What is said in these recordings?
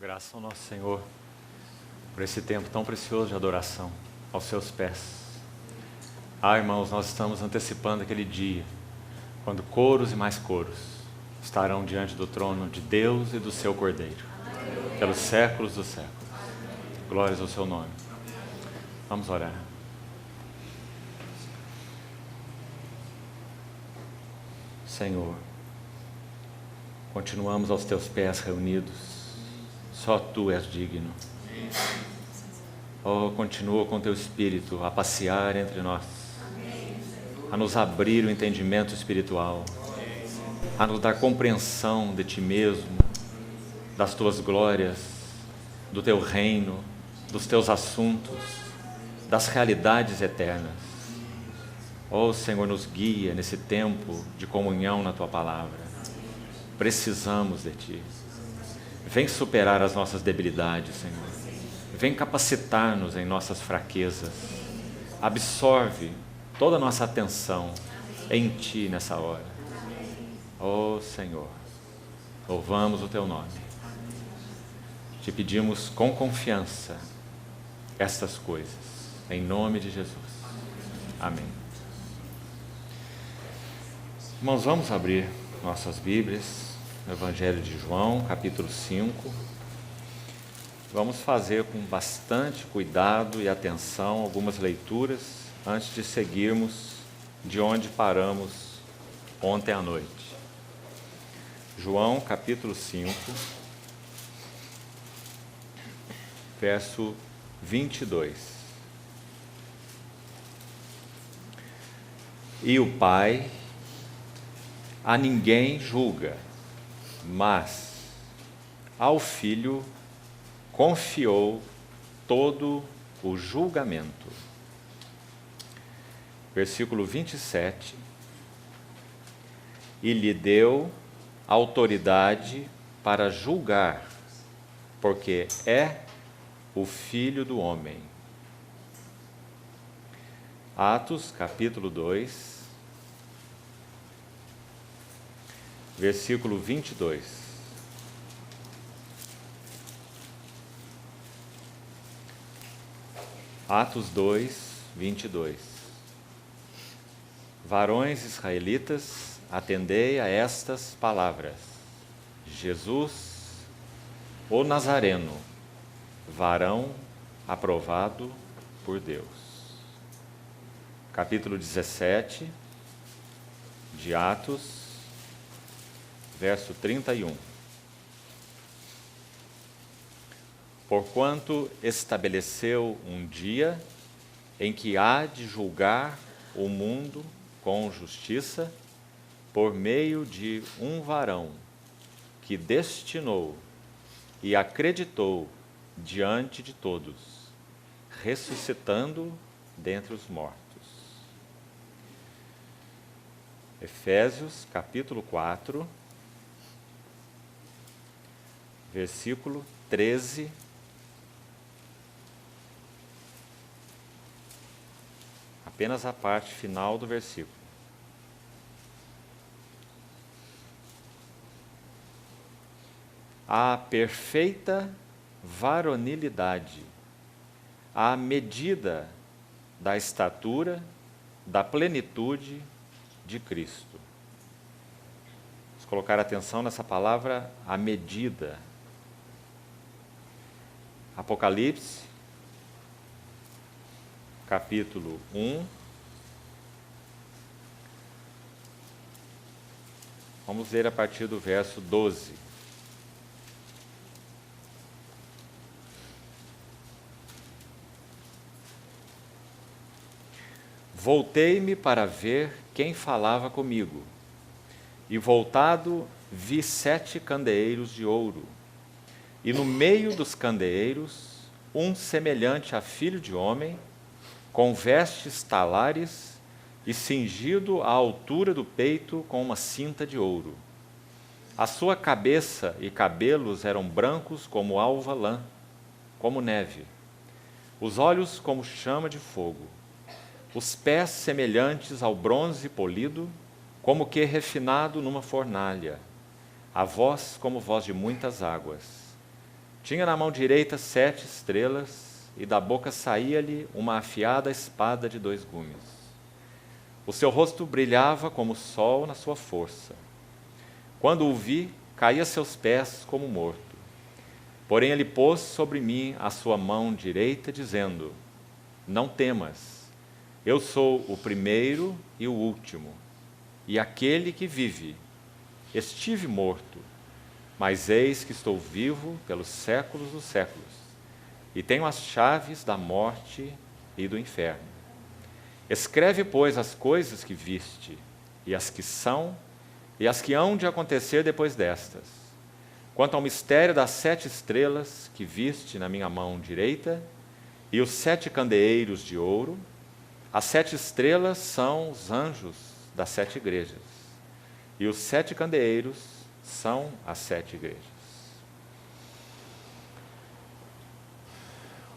Graças ao nosso Senhor por esse tempo tão precioso de adoração aos seus pés. Irmãos, nós estamos antecipando aquele dia quando coros e mais coros estarão diante do trono de Deus e do seu Cordeiro, pelos séculos dos séculos. Glórias ao seu nome. Vamos orar. Senhor, continuamos aos teus pés reunidos. Só tu és digno. Oh, continua com teu Espírito a passear entre nós, a nos abrir o entendimento espiritual, a nos dar compreensão de ti mesmo, das tuas glórias, do teu reino, dos teus assuntos, das realidades eternas. Oh, Senhor, nos guia nesse tempo de comunhão na tua palavra. Precisamos de ti. Vem superar as nossas debilidades, Senhor. Vem capacitar-nos em nossas fraquezas. Absorve toda a nossa atenção em Ti nessa hora. Oh, Senhor, louvamos o Teu nome. Te pedimos com confiança estas coisas, em nome de Jesus. Amém. Irmãos, vamos abrir nossas Bíblias no Evangelho de João, capítulo 5. Vamos fazer com bastante cuidado e atenção algumas leituras antes de seguirmos de onde paramos ontem à noite. João, capítulo 5, verso 22. E o Pai a ninguém julga, mas ao Filho confiou todo o julgamento. Versículo 27. E lhe deu autoridade para julgar, porque é o Filho do homem. Atos, capítulo 2. Versículo 22. Atos 2, 22. Varões israelitas, atendei a estas palavras. Jesus, o Nazareno, varão aprovado por Deus. Capítulo 17 de Atos, verso 31. Porquanto estabeleceu um dia em que há de julgar o mundo com justiça, por meio de um varão que destinou e acreditou diante de todos, ressuscitando dentre os mortos. Efésios, capítulo 4, versículo 13. Apenas a parte final do versículo. A perfeita varonilidade, à medida da estatura, da plenitude de Cristo. Vamos colocar atenção nessa palavra, à medida. Apocalipse, capítulo 1. Vamos ler a partir do verso 12. Voltei-me para ver quem falava comigo, e voltado vi 7 candeeiros de ouro, e no meio dos candeeiros, um semelhante a filho de homem, com vestes talares e cingido à altura do peito com uma cinta de ouro. A sua cabeça e cabelos eram brancos como alva lã, como neve, os olhos como chama de fogo, os pés semelhantes ao bronze polido, como que refinado numa fornalha, a voz como voz de muitas águas. Tinha na mão direita 7 estrelas, e da boca saía-lhe uma afiada espada de 2 gumes. O seu rosto brilhava como o sol na sua força. Quando o vi, caí a seus pés como morto. Porém ele pôs sobre mim a sua mão direita, dizendo: não temas, eu sou o primeiro e o último, e aquele que vive. Estive morto, mas eis que estou vivo pelos séculos dos séculos, e tenho as chaves da morte e do inferno. Escreve, pois, as coisas que viste, e as que são, e as que hão de acontecer depois destas. Quanto ao mistério das 7 estrelas que viste na minha mão direita, e os 7 candeeiros de ouro, as 7 estrelas são os anjos das 7 igrejas, e os 7 candeeiros são as 7 igrejas.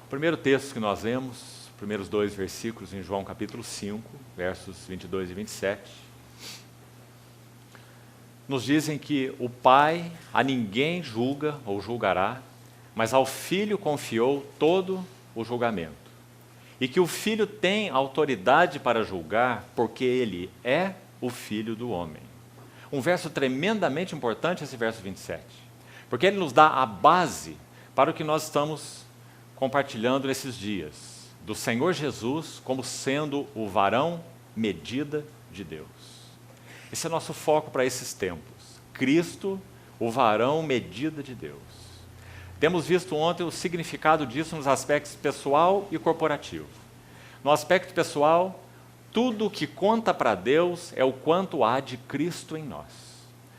O primeiro texto que nós lemos, os primeiros 2 versículos em João capítulo 5, versos 22 e 27, nos dizem que o Pai a ninguém julga ou julgará, mas ao Filho confiou todo o julgamento. E que o Filho tem autoridade para julgar porque ele é o Filho do homem. Um verso tremendamente importante, esse verso 27, porque ele nos dá a base para o que nós estamos compartilhando nesses dias, do Senhor Jesus como sendo o varão medida de Deus. Esse é nosso foco para esses tempos. Cristo, o varão medida de Deus. Temos visto ontem o significado disso nos aspectos pessoal e corporativo. No aspecto pessoal, tudo o que conta para Deus é o quanto há de Cristo em nós.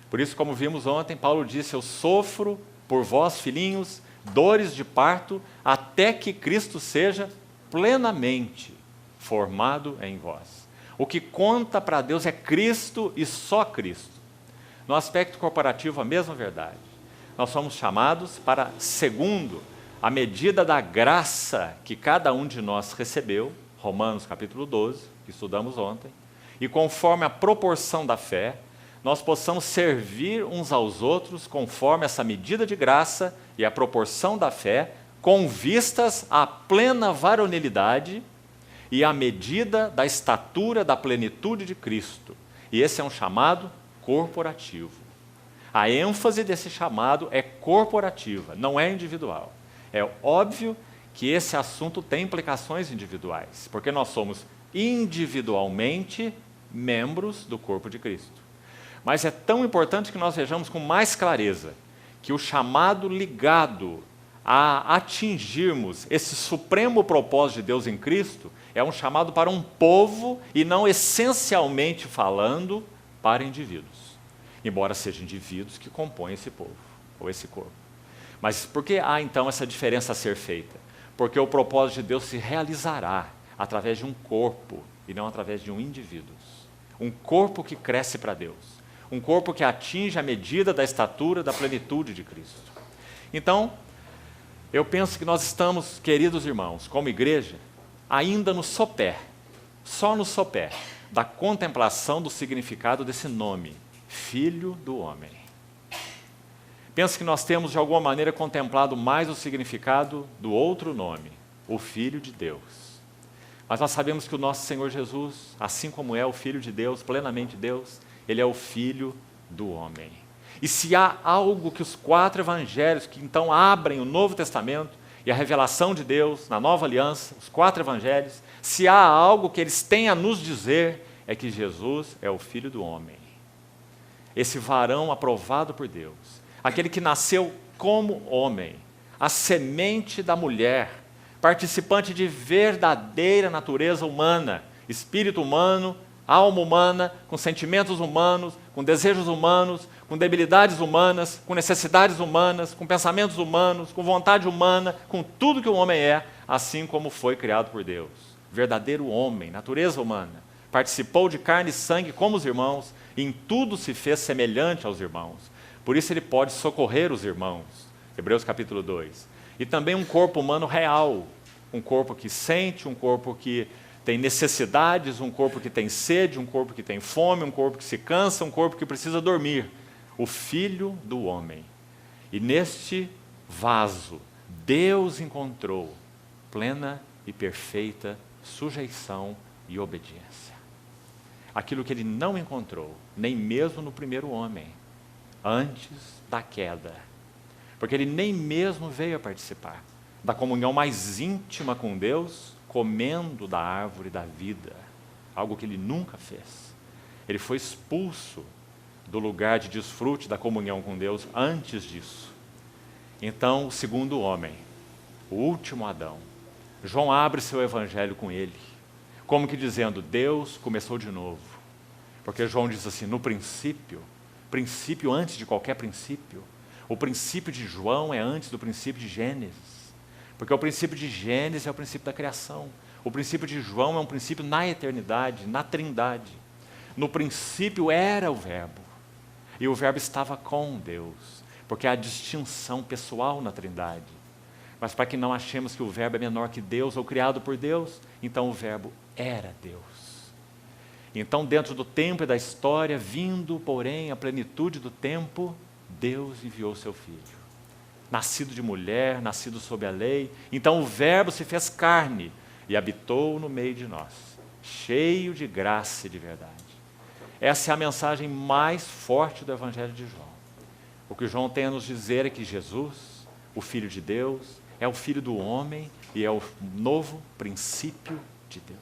Por isso, como vimos ontem, Paulo disse: eu sofro por vós, filhinhos, dores de parto, até que Cristo seja plenamente formado em vós. O que conta para Deus é Cristo e só Cristo. No aspecto corporativo, a mesma verdade. Nós somos chamados para, segundo a medida da graça que cada um de nós recebeu, Romanos capítulo 12, que estudamos ontem, e conforme a proporção da fé, nós possamos servir uns aos outros conforme essa medida de graça e a proporção da fé, com vistas à plena varonilidade e à medida da estatura da plenitude de Cristo. E esse é um chamado corporativo. A ênfase desse chamado é corporativa, não é individual. É óbvio que esse assunto tem implicações individuais, porque nós somos individualmente membros do corpo de Cristo. Mas é tão importante que nós vejamos com mais clareza que o chamado ligado a atingirmos esse supremo propósito de Deus em Cristo é um chamado para um povo e não essencialmente falando para indivíduos. Embora sejam indivíduos que compõem esse povo, ou esse corpo. Mas por que há então essa diferença a ser feita? Porque o propósito de Deus se realizará através de um corpo e não através de um indivíduo. Um corpo que cresce para Deus. Um corpo que atinge a medida da estatura da plenitude de Cristo. Então, eu penso que nós estamos, queridos irmãos, como igreja, ainda no sopé, só no sopé, da contemplação do significado desse nome, Filho do Homem. Penso que nós temos, de alguma maneira, contemplado mais o significado do outro nome, o Filho de Deus. Mas nós sabemos que o nosso Senhor Jesus, assim como é o Filho de Deus, plenamente Deus, Ele é o Filho do Homem. E se há algo que os 4 evangelhos, que então abrem o Novo Testamento e a revelação de Deus na Nova Aliança, os 4 evangelhos, se há algo que eles têm a nos dizer, é que Jesus é o Filho do Homem. Esse varão aprovado por Deus, aquele que nasceu como homem, a semente da mulher, participante de verdadeira natureza humana, espírito humano, alma humana, com sentimentos humanos, com desejos humanos, com debilidades humanas, com necessidades humanas, com pensamentos humanos, com vontade humana, com tudo que o homem é, assim como foi criado por Deus. Verdadeiro homem, natureza humana, participou de carne e sangue como os irmãos, e em tudo se fez semelhante aos irmãos. Por isso ele pode socorrer os irmãos. Hebreus capítulo 2. E também um corpo humano real, um corpo que sente, um corpo que tem necessidades, um corpo que tem sede, um corpo que tem fome, um corpo que se cansa, um corpo que precisa dormir. O Filho do Homem. E neste vaso, Deus encontrou plena e perfeita sujeição e obediência. Aquilo que ele não encontrou, nem mesmo no primeiro homem, antes da queda. Porque ele nem mesmo veio a participar da comunhão mais íntima com Deus, comendo da árvore da vida, algo que ele nunca fez. Ele foi expulso do lugar de desfrute da comunhão com Deus antes disso. Então, o segundo homem, o último Adão, João abre seu evangelho com ele, como que dizendo, Deus começou de novo. Porque João diz assim, no princípio antes de qualquer princípio, o princípio de João é antes do princípio de Gênesis. Porque o princípio de Gênesis é o princípio da criação. O princípio de João é um princípio na eternidade, na trindade. No princípio era o Verbo. E o Verbo estava com Deus. Porque há distinção pessoal na trindade. Mas para que não achemos que o Verbo é menor que Deus ou criado por Deus, então o Verbo era Deus. Então, dentro do tempo e da história, vindo, porém, a plenitude do tempo, Deus enviou seu Filho. Nascido de mulher, nascido sob a lei. Então o Verbo se fez carne e habitou no meio de nós, cheio de graça e de verdade. Essa é a mensagem mais forte do Evangelho de João. O que João tem a nos dizer é que Jesus, o Filho de Deus, é o Filho do homem e é o novo princípio de Deus.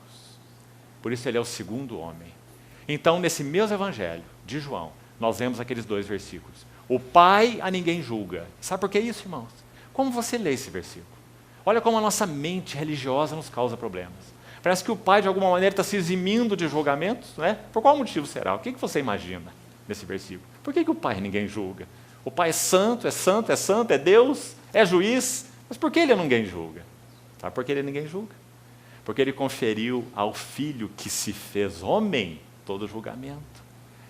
Por isso ele é o segundo homem. Então, nesse mesmo Evangelho de João, nós vemos aqueles dois versículos. O Pai a ninguém julga. Sabe por que isso, irmãos? Como você lê esse versículo? Olha como a nossa mente religiosa nos causa problemas. Parece que o Pai, de alguma maneira, está se eximindo de julgamentos, não é? Por qual motivo será? O que você imagina nesse versículo? Por que o Pai ninguém julga? O Pai é santo, é santo, é santo, é Deus, é juiz, mas por que ele ninguém julga? Sabe por que ele ninguém julga? Porque ele conferiu ao Filho que se fez homem todo julgamento.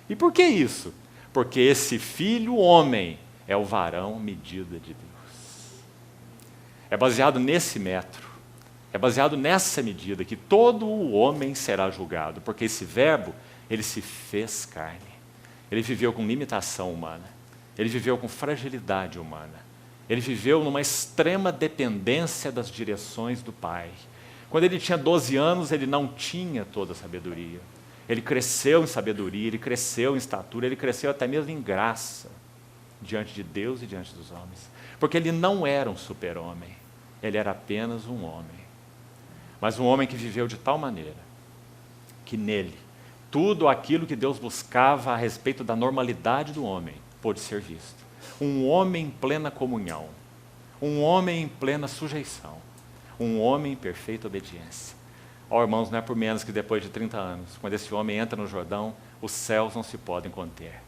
E por que isso? Porque esse Filho homem é o varão medida de Deus. É baseado nesse metro, é baseado nessa medida que todo o homem será julgado, porque esse Verbo, ele se fez carne. Ele viveu com limitação humana, ele viveu com fragilidade humana, ele viveu numa extrema dependência das direções do Pai. Quando ele tinha 12 anos, ele não tinha toda a sabedoria. Ele cresceu em sabedoria, ele cresceu em estatura, ele cresceu até mesmo em graça, diante de Deus e diante dos homens. Porque ele não era um super-homem, ele era apenas um homem. Mas um homem que viveu de tal maneira, que nele, tudo aquilo que Deus buscava a respeito da normalidade do homem, pôde ser visto. Um homem em plena comunhão, um homem em plena sujeição, um homem em perfeita obediência. Ó, irmãos, não é por menos que depois de 30 anos, quando esse homem entra no Jordão, os céus não se podem conter.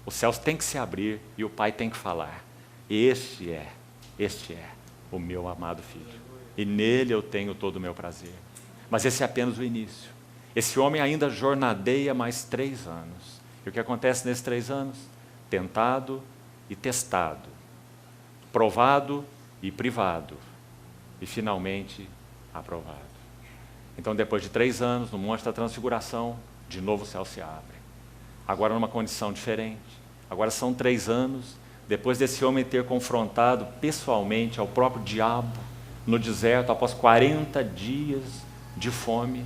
Os céus têm que se abrir e o Pai tem que falar. Este é o meu amado Filho. E nele eu tenho todo o meu prazer. Mas esse é apenas o início. Esse homem ainda jornadeia mais 3 anos. E o que acontece nesses 3 anos? Tentado e testado. Provado e privado. E finalmente aprovado. Então, depois de 3 anos, no Monte da Transfiguração, de novo o céu se abre. Agora numa condição diferente. Agora são 3 anos, depois desse homem ter confrontado pessoalmente ao próprio diabo no deserto, após 40 dias de fome,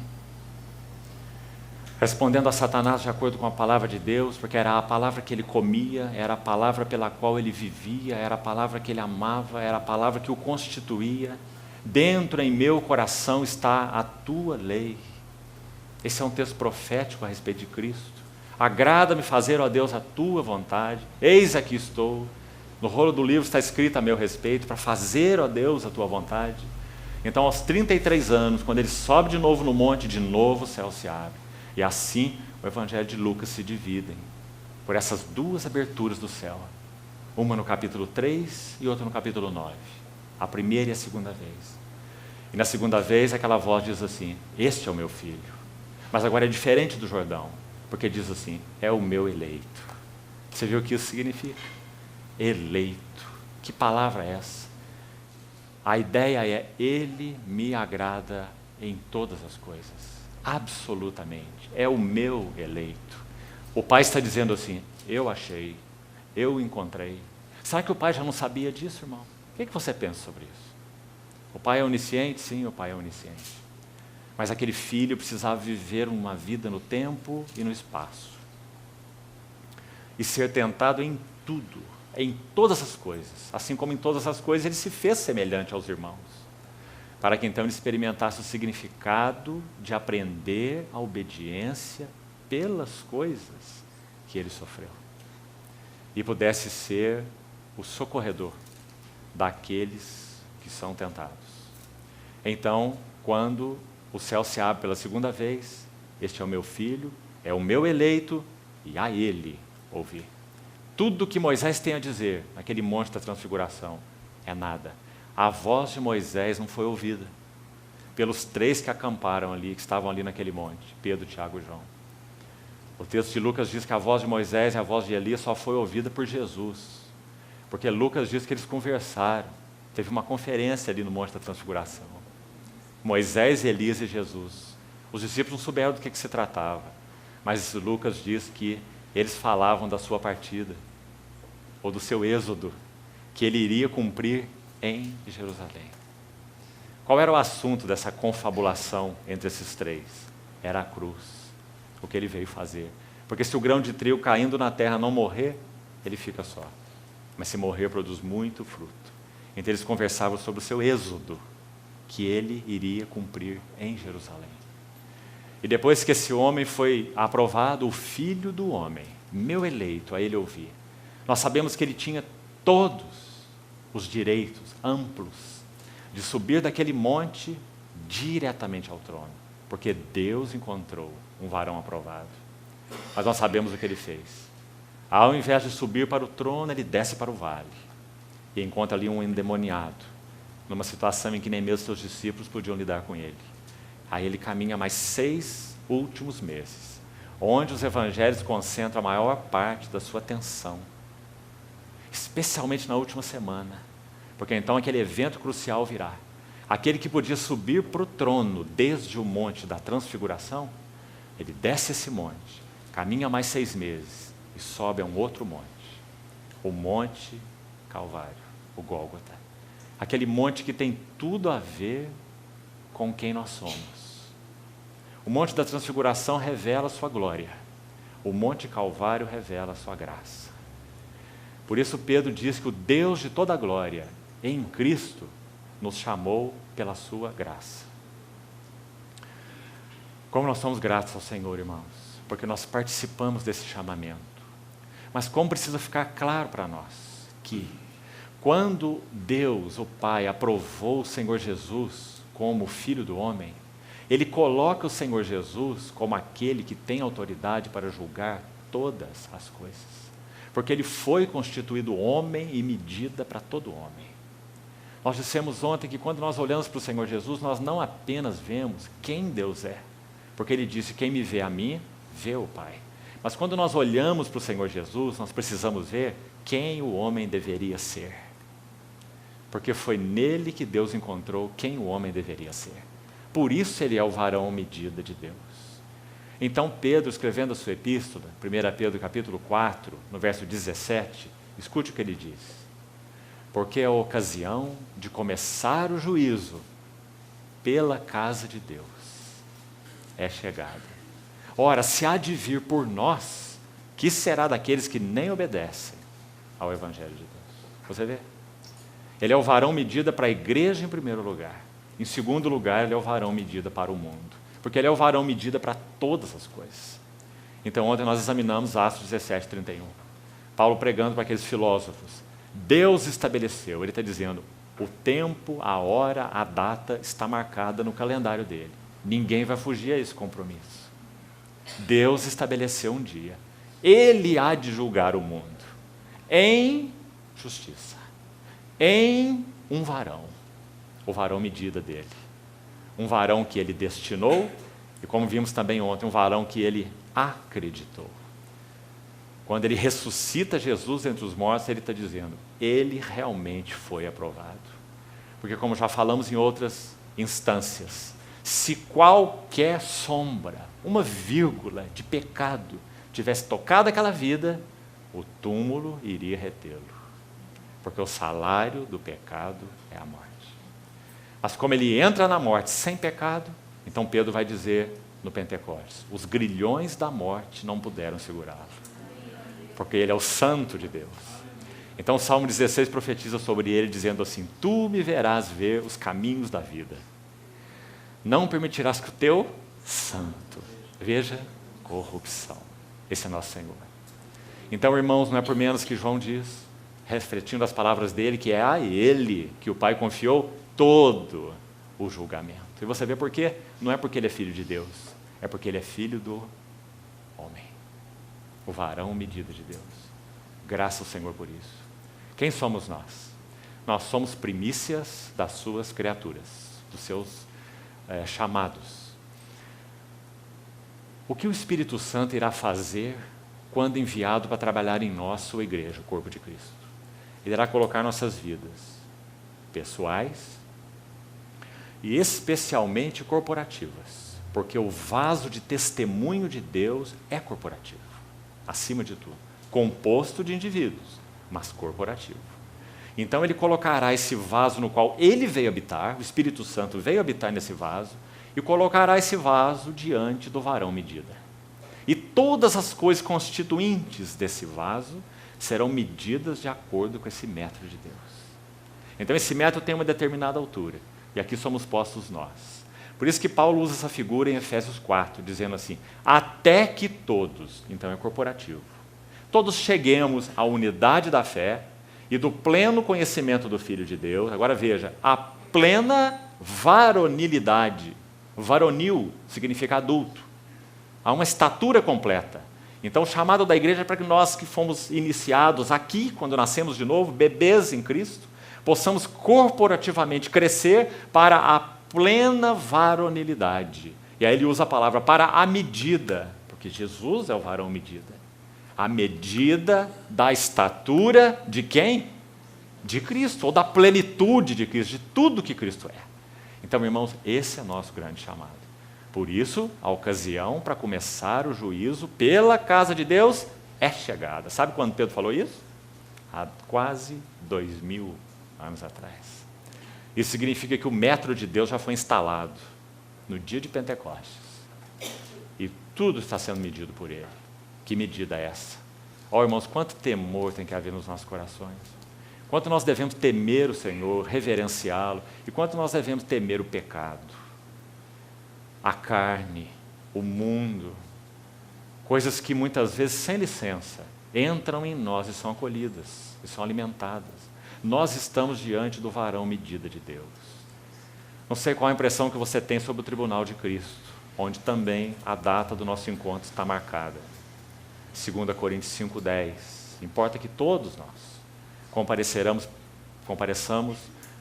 respondendo a Satanás de acordo com a palavra de Deus, porque era a palavra que ele comia, era a palavra pela qual ele vivia, era a palavra que ele amava, era a palavra que o constituía. Dentro em meu coração está a tua lei. Esse é um texto profético a respeito de Cristo. Agrada-me fazer, ó Deus, a tua vontade. Eis aqui estou. No rolo do livro está escrito a meu respeito, para fazer, ó Deus, a tua vontade. Então, aos 33 anos, quando ele sobe de novo no monte, de novo o céu se abre. E assim, o Evangelho de Lucas se dividem por essas 2 aberturas do céu. Uma no capítulo 3 e outra no capítulo 9. A primeira e a segunda vez. E na segunda vez aquela voz diz assim, este é o meu filho. Mas agora é diferente do Jordão, porque diz assim, é o meu eleito. Você viu o que isso significa? Eleito. Que palavra é essa? A ideia é, ele me agrada em todas as coisas. Absolutamente. É o meu eleito. O Pai está dizendo assim, eu achei, eu encontrei. Será que o Pai já não sabia disso, irmão? O que você pensa sobre isso? O pai é onisciente? Sim, o pai é onisciente. Mas aquele filho precisava viver uma vida no tempo e no espaço. E ser tentado em tudo, em todas as coisas. Assim como em todas as coisas ele se fez semelhante aos irmãos. Para que então ele experimentasse o significado de aprender a obediência pelas coisas que ele sofreu. E pudesse ser o socorredor daqueles que são tentados. Então, quando o céu se abre pela segunda vez, este é o meu filho, é o meu eleito, e a ele ouvi. Tudo que Moisés tem a dizer naquele monte da transfiguração é nada. A voz de Moisés não foi ouvida pelos 3 que acamparam ali, que estavam ali naquele monte, Pedro, Tiago e João. O texto de Lucas diz que a voz de Moisés e a voz de Elias só foi ouvida por Jesus, porque Lucas diz que eles conversaram, teve uma conferência ali no monte da transfiguração. Moisés, Elias e Jesus. Os discípulos não souberam do que se tratava, mas Lucas diz que eles falavam da sua partida, ou do seu êxodo, que ele iria cumprir em Jerusalém. Qual era o assunto dessa confabulação entre esses 3? Era a cruz, o que ele veio fazer. Porque se o grão de trigo caindo na terra não morrer, ele fica só. Mas se morrer, produz muito fruto. Então eles conversavam sobre o seu êxodo, que ele iria cumprir em Jerusalém. E depois que esse homem foi aprovado, o Filho do Homem, meu eleito, a ele ouvi. Nós sabemos que ele tinha todos os direitos amplos de subir daquele monte diretamente ao trono, porque Deus encontrou um varão aprovado. Mas nós sabemos o que ele fez. Ao invés de subir para o trono, ele desce para o vale e encontra ali um endemoniado, numa situação em que nem mesmo seus discípulos podiam lidar com ele. Aí ele caminha mais 6 últimos meses, onde os evangelhos concentram a maior parte da sua atenção, especialmente na última semana, porque então aquele evento crucial virá. Aquele que podia subir para o trono desde o monte da transfiguração, ele desce esse monte, caminha mais 6 meses e sobe a um outro monte, o Monte Calvário, o Gólgota. Aquele monte que tem tudo a ver com quem nós somos. O Monte da Transfiguração revela a sua glória, o Monte Calvário revela a sua graça. Por isso Pedro diz que o Deus de toda a glória, em Cristo, nos chamou pela sua graça. Como nós somos gratos ao Senhor, irmãos, porque nós participamos desse chamamento. Mas como precisa ficar claro para nós que, quando Deus, o Pai, aprovou o Senhor Jesus como Filho do Homem, Ele coloca o Senhor Jesus como aquele que tem autoridade para julgar todas as coisas. Porque Ele foi constituído homem e medida para todo homem. Nós dissemos ontem que quando nós olhamos para o Senhor Jesus, nós não apenas vemos quem Deus é, porque Ele disse, quem me vê a mim, vê o Pai. Mas quando nós olhamos para o Senhor Jesus, nós precisamos ver quem o homem deveria ser. Porque foi nele que Deus encontrou quem o homem deveria ser. Por isso Ele é o varão medida de Deus. Então Pedro, escrevendo a sua epístola, 1 Pedro capítulo 4, no verso 17, escute o que ele diz. Porque a ocasião de começar o juízo pela casa de Deus é chegada. Ora, se há de vir por nós, que será daqueles que nem obedecem ao Evangelho de Deus? Você vê? Ele é o varão medida para a igreja em primeiro lugar. Em segundo lugar, ele é o varão medida para o mundo. Porque ele é o varão medida para todas as coisas. Então, ontem nós examinamos Atos 17, 31. Paulo pregando para aqueles filósofos. Deus estabeleceu, ele está dizendo, o tempo, a hora, a data está marcada no calendário dele. Ninguém vai fugir a esse compromisso. Deus estabeleceu um dia. Ele há de julgar o mundo em justiça, em um varão, o varão medida dele. Um varão que ele destinou e, como vimos também ontem, um varão que ele acreditou. Quando ele ressuscita Jesus entre os mortos, ele está dizendo, ele realmente foi aprovado. Porque como já falamos em outras instâncias, se qualquer sombra, uma vírgula de pecado tivesse tocado aquela vida, o túmulo iria retê-lo. porque o salário do pecado é a morte. Mas como ele entra na morte sem pecado, então Pedro vai dizer no Pentecostes, os grilhões da morte não puderam segurá-lo, porque ele é o santo de Deus. Então o Salmo 16 profetiza sobre ele, dizendo assim, tu me verás ver os caminhos da vida, não permitirás que o teu santo veja corrupção. Esse é nosso Senhor. Então, irmãos, não é por menos que João diz, refletindo as palavras dele, que é a ele que o Pai confiou todo o julgamento. E você vê por quê? Não é porque ele é filho de Deus, é porque ele é filho do homem, o varão medida de Deus. Graças ao Senhor por isso. Quem somos nós? Nós somos primícias das suas criaturas, dos seus chamados. O que o Espírito Santo irá fazer quando enviado para trabalhar em nós, sua igreja, o corpo de Cristo? Ele irá colocar nossas vidas pessoais e especialmente corporativas, porque o vaso de testemunho de Deus é corporativo, acima de tudo, composto de indivíduos, mas corporativo. Então ele colocará esse vaso no qual ele veio habitar, o Espírito Santo veio habitar nesse vaso, e colocará esse vaso diante do varão medida. E todas as coisas constituintes desse vaso serão medidas de acordo com esse método de Deus. Então esse método tem uma determinada altura, e aqui somos postos nós. Por isso que Paulo usa essa figura em Efésios 4, dizendo assim, até que todos, então é corporativo, todos cheguemos à unidade da fé e do pleno conhecimento do Filho de Deus. Agora veja, a plena varonilidade. Varonil significa adulto. Há uma estatura completa. Então o chamado da igreja é para que nós que fomos iniciados aqui, quando nascemos de novo, bebês em Cristo, possamos corporativamente crescer para a plena varonilidade. E aí ele usa a palavra para a medida, porque Jesus é o varão medida. A medida da estatura de quem? De Cristo, ou da plenitude de Cristo, de tudo que Cristo é. Então, irmãos, esse é nosso grande chamado. Por isso, a ocasião para começar o juízo pela casa de Deus é chegada. Sabe quando Pedro falou isso? Há quase 2000 anos atrás. Isso significa que o metro de Deus já foi instalado no dia de Pentecostes. E tudo está sendo medido por ele. Que medida é essa? Ó, irmãos, quanto temor tem que haver nos nossos corações. Quanto nós devemos temer o Senhor, reverenciá-lo, e quanto nós devemos temer o pecado, a carne, o mundo, coisas que muitas vezes, sem licença, entram em nós e são acolhidas, e são alimentadas. Nós estamos diante do varão medida de Deus. Não sei qual a impressão que você tem sobre o tribunal de Cristo, onde também a data do nosso encontro está marcada. 2 Coríntios 5:10. Importa que todos nós compareçamos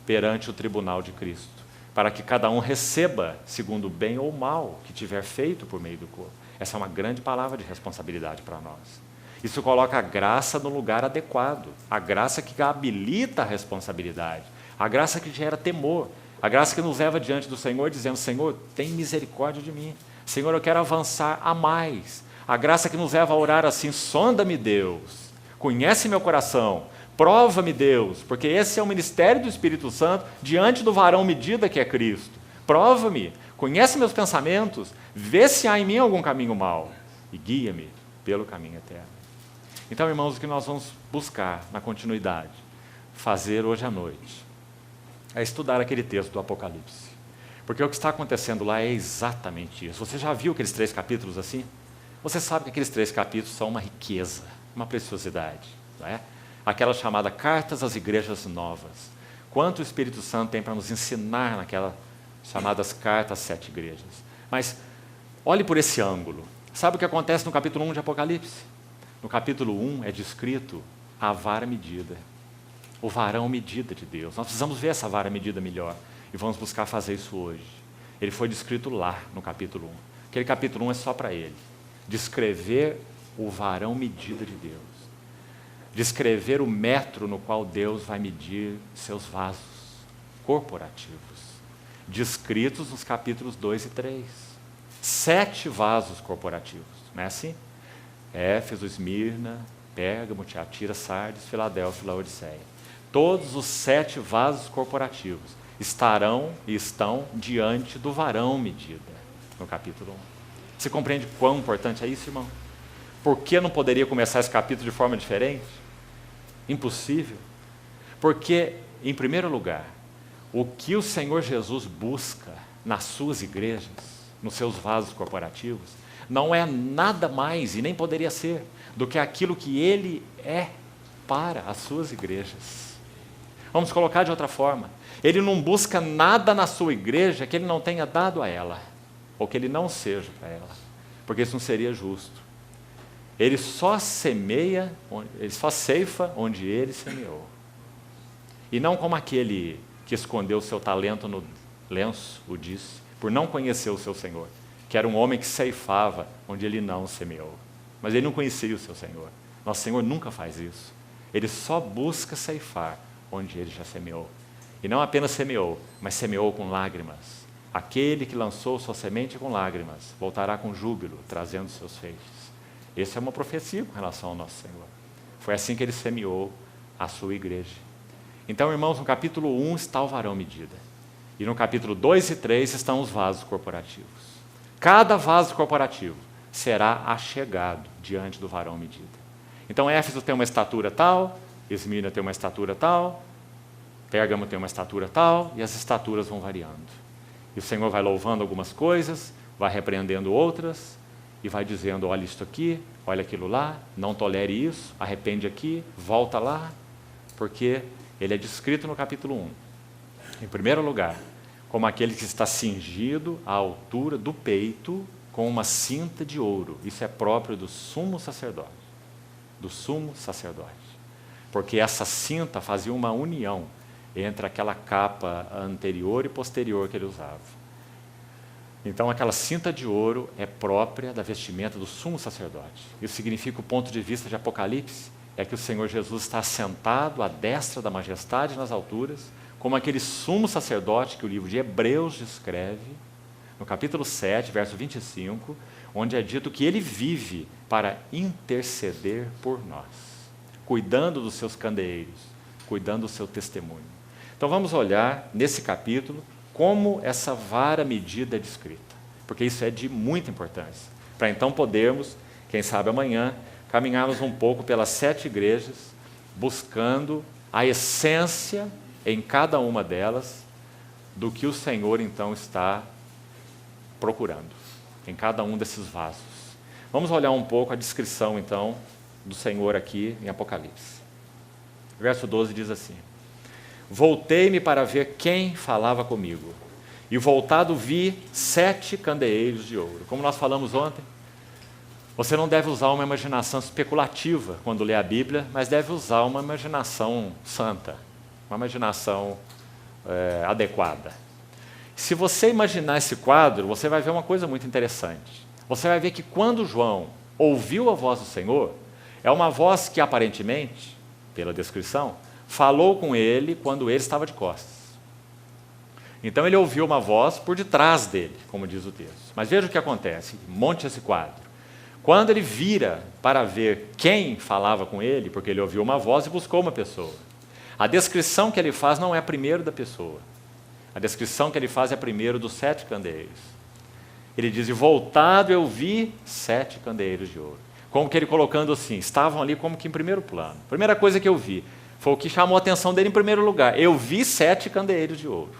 perante o tribunal de Cristo, para que cada um receba segundo o bem ou mal que tiver feito por meio do corpo. Essa é uma grande palavra de responsabilidade para nós. Isso coloca a graça no lugar adequado, a graça que habilita a responsabilidade, a graça que gera temor, a graça que nos leva diante do Senhor dizendo, Senhor, tem misericórdia de mim. Senhor, eu quero avançar a mais. A graça que nos leva a orar assim, sonda-me Deus, conhece meu coração, prova-me Deus, porque esse é o ministério do Espírito Santo diante do varão medida que é Cristo. Prova-me, conhece meus pensamentos, vê se há em mim algum caminho mau e guia-me pelo caminho eterno. Então, irmãos, o que nós vamos buscar na continuidade, fazer hoje à noite, é estudar aquele texto do Apocalipse. Porque o que está acontecendo lá é exatamente isso. Você já viu aqueles 3 capítulos assim? Você sabe que aqueles 3 capítulos são uma riqueza, uma preciosidade, não é? Aquela chamada Cartas às Igrejas Novas. Quanto o Espírito Santo tem para nos ensinar naquelas chamadas Cartas às 7 igrejas. Mas olhe por esse ângulo. Sabe o que acontece no capítulo 1 de Apocalipse? No capítulo 1 é descrito a vara medida, o varão medida de Deus. Nós precisamos ver essa vara medida melhor e vamos buscar fazer isso hoje. Ele foi descrito lá no capítulo 1. Aquele capítulo 1 é só para ele. Descrever o varão medida de Deus. Descrever o metro no qual Deus vai medir seus vasos corporativos. Descritos nos capítulos 2 e 3. 7 vasos corporativos, não é assim? Éfeso, Esmirna, Pérgamo, Tiatira, Sardes, Filadélfia e Laodiceia. todos os 7 vasos corporativos estarão e estão diante do varão medida, no capítulo 1. Você compreende quão importante é isso, irmão? Por que não poderia começar esse capítulo de forma diferente? Impossível. Porque, em primeiro lugar, o que o Senhor Jesus busca nas suas igrejas, nos seus vasos corporativos, não é nada mais, e nem poderia ser, do que aquilo que Ele é para as suas igrejas. Vamos colocar de outra forma. Ele não busca nada na sua igreja que Ele não tenha dado a ela, ou que Ele não seja para ela, porque isso não seria justo. Ele só semeia, Ele só ceifa onde Ele semeou. E não como aquele que escondeu o seu talento no lenço, o disse, por não conhecer o seu Senhor, que era um homem que ceifava onde Ele não semeou. Mas ele não conhecia o seu Senhor. Nosso Senhor nunca faz isso. Ele só busca ceifar onde Ele já semeou. E não apenas semeou, mas semeou com lágrimas. Aquele que lançou sua semente com lágrimas, voltará com júbilo, trazendo seus feixes. Essa é uma profecia com relação ao nosso Senhor. Foi assim que Ele semeou a sua igreja. Então, irmãos, no capítulo 1 está o varão medida. E no capítulo 2 e 3 estão os vasos corporativos. Cada vaso corporativo será achegado diante do varão medida. Então, Éfeso tem uma estatura tal, Esmirna tem uma estatura tal, Pérgamo tem uma estatura tal, e as estaturas vão variando. E o Senhor vai louvando algumas coisas, vai repreendendo outras, e vai dizendo, olha isto aqui, olha aquilo lá, não tolere isso, arrepende aqui, volta lá, porque ele é descrito no capítulo 1. Em primeiro lugar, como aquele que está cingido à altura do peito com uma cinta de ouro. Isso é próprio do sumo sacerdote. Do sumo sacerdote. Porque essa cinta fazia uma união entre aquela capa anterior e posterior que ele usava. Então, aquela cinta de ouro é própria da vestimenta do sumo sacerdote. Isso significa, o ponto de vista de Apocalipse, é que o Senhor Jesus está sentado à destra da majestade nas alturas, como aquele sumo sacerdote que o livro de Hebreus descreve, no capítulo 7, verso 25, onde é dito que ele vive para interceder por nós, cuidando dos seus candeeiros, cuidando do seu testemunho. Então vamos olhar nesse capítulo como essa vara medida é descrita, porque isso é de muita importância, para então podermos, quem sabe amanhã, caminharmos um pouco pelas 7 igrejas, buscando a essência em cada uma delas do que o Senhor então está procurando, em cada um desses vasos. Vamos olhar um pouco a descrição então do Senhor aqui em Apocalipse. Verso 12 diz assim: voltei-me para ver quem falava comigo, e voltado vi 7 candeeiros de ouro. Como nós falamos ontem, você não deve usar uma imaginação especulativa quando lê a Bíblia, mas deve usar uma imaginação santa, uma imaginação adequada. Se você imaginar esse quadro, você vai ver uma coisa muito interessante. Você vai ver que quando João ouviu a voz do Senhor, é uma voz que aparentemente, pela descrição, falou com ele quando ele estava de costas. Então ele ouviu uma voz por detrás dele, como diz o texto. Mas veja o que acontece, monte esse quadro. Quando ele vira para ver quem falava com ele, porque ele ouviu uma voz e buscou uma pessoa, a descrição que ele faz não é primeiro da pessoa. A descrição que ele faz é primeiro dos 7 candeeiros. Ele diz, e voltado eu vi 7 candeeiros de ouro. Como que ele colocando assim, estavam ali como que em primeiro plano. A primeira coisa que eu vi, foi o que chamou a atenção dele em primeiro lugar. Eu vi 7 candeeiros de ouro.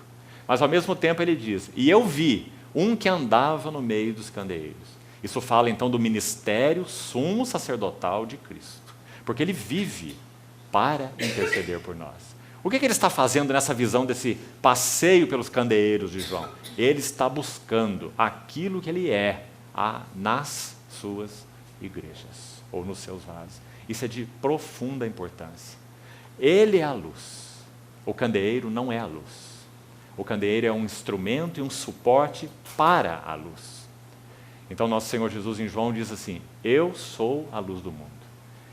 Mas ao mesmo tempo ele diz, e eu vi um que andava no meio dos candeeiros. Isso fala então do ministério sumo sacerdotal de Cristo. Porque ele vive para interceder por nós. O que ele está fazendo nessa visão desse passeio pelos candeeiros de João? Ele está buscando aquilo que ele é nas suas igrejas, ou nos seus vasos. Isso é de profunda importância. Ele é a luz. O candeeiro não é a luz. O candeeiro é um instrumento e um suporte para a luz. Então, nosso Senhor Jesus em João diz assim, eu sou a luz do mundo.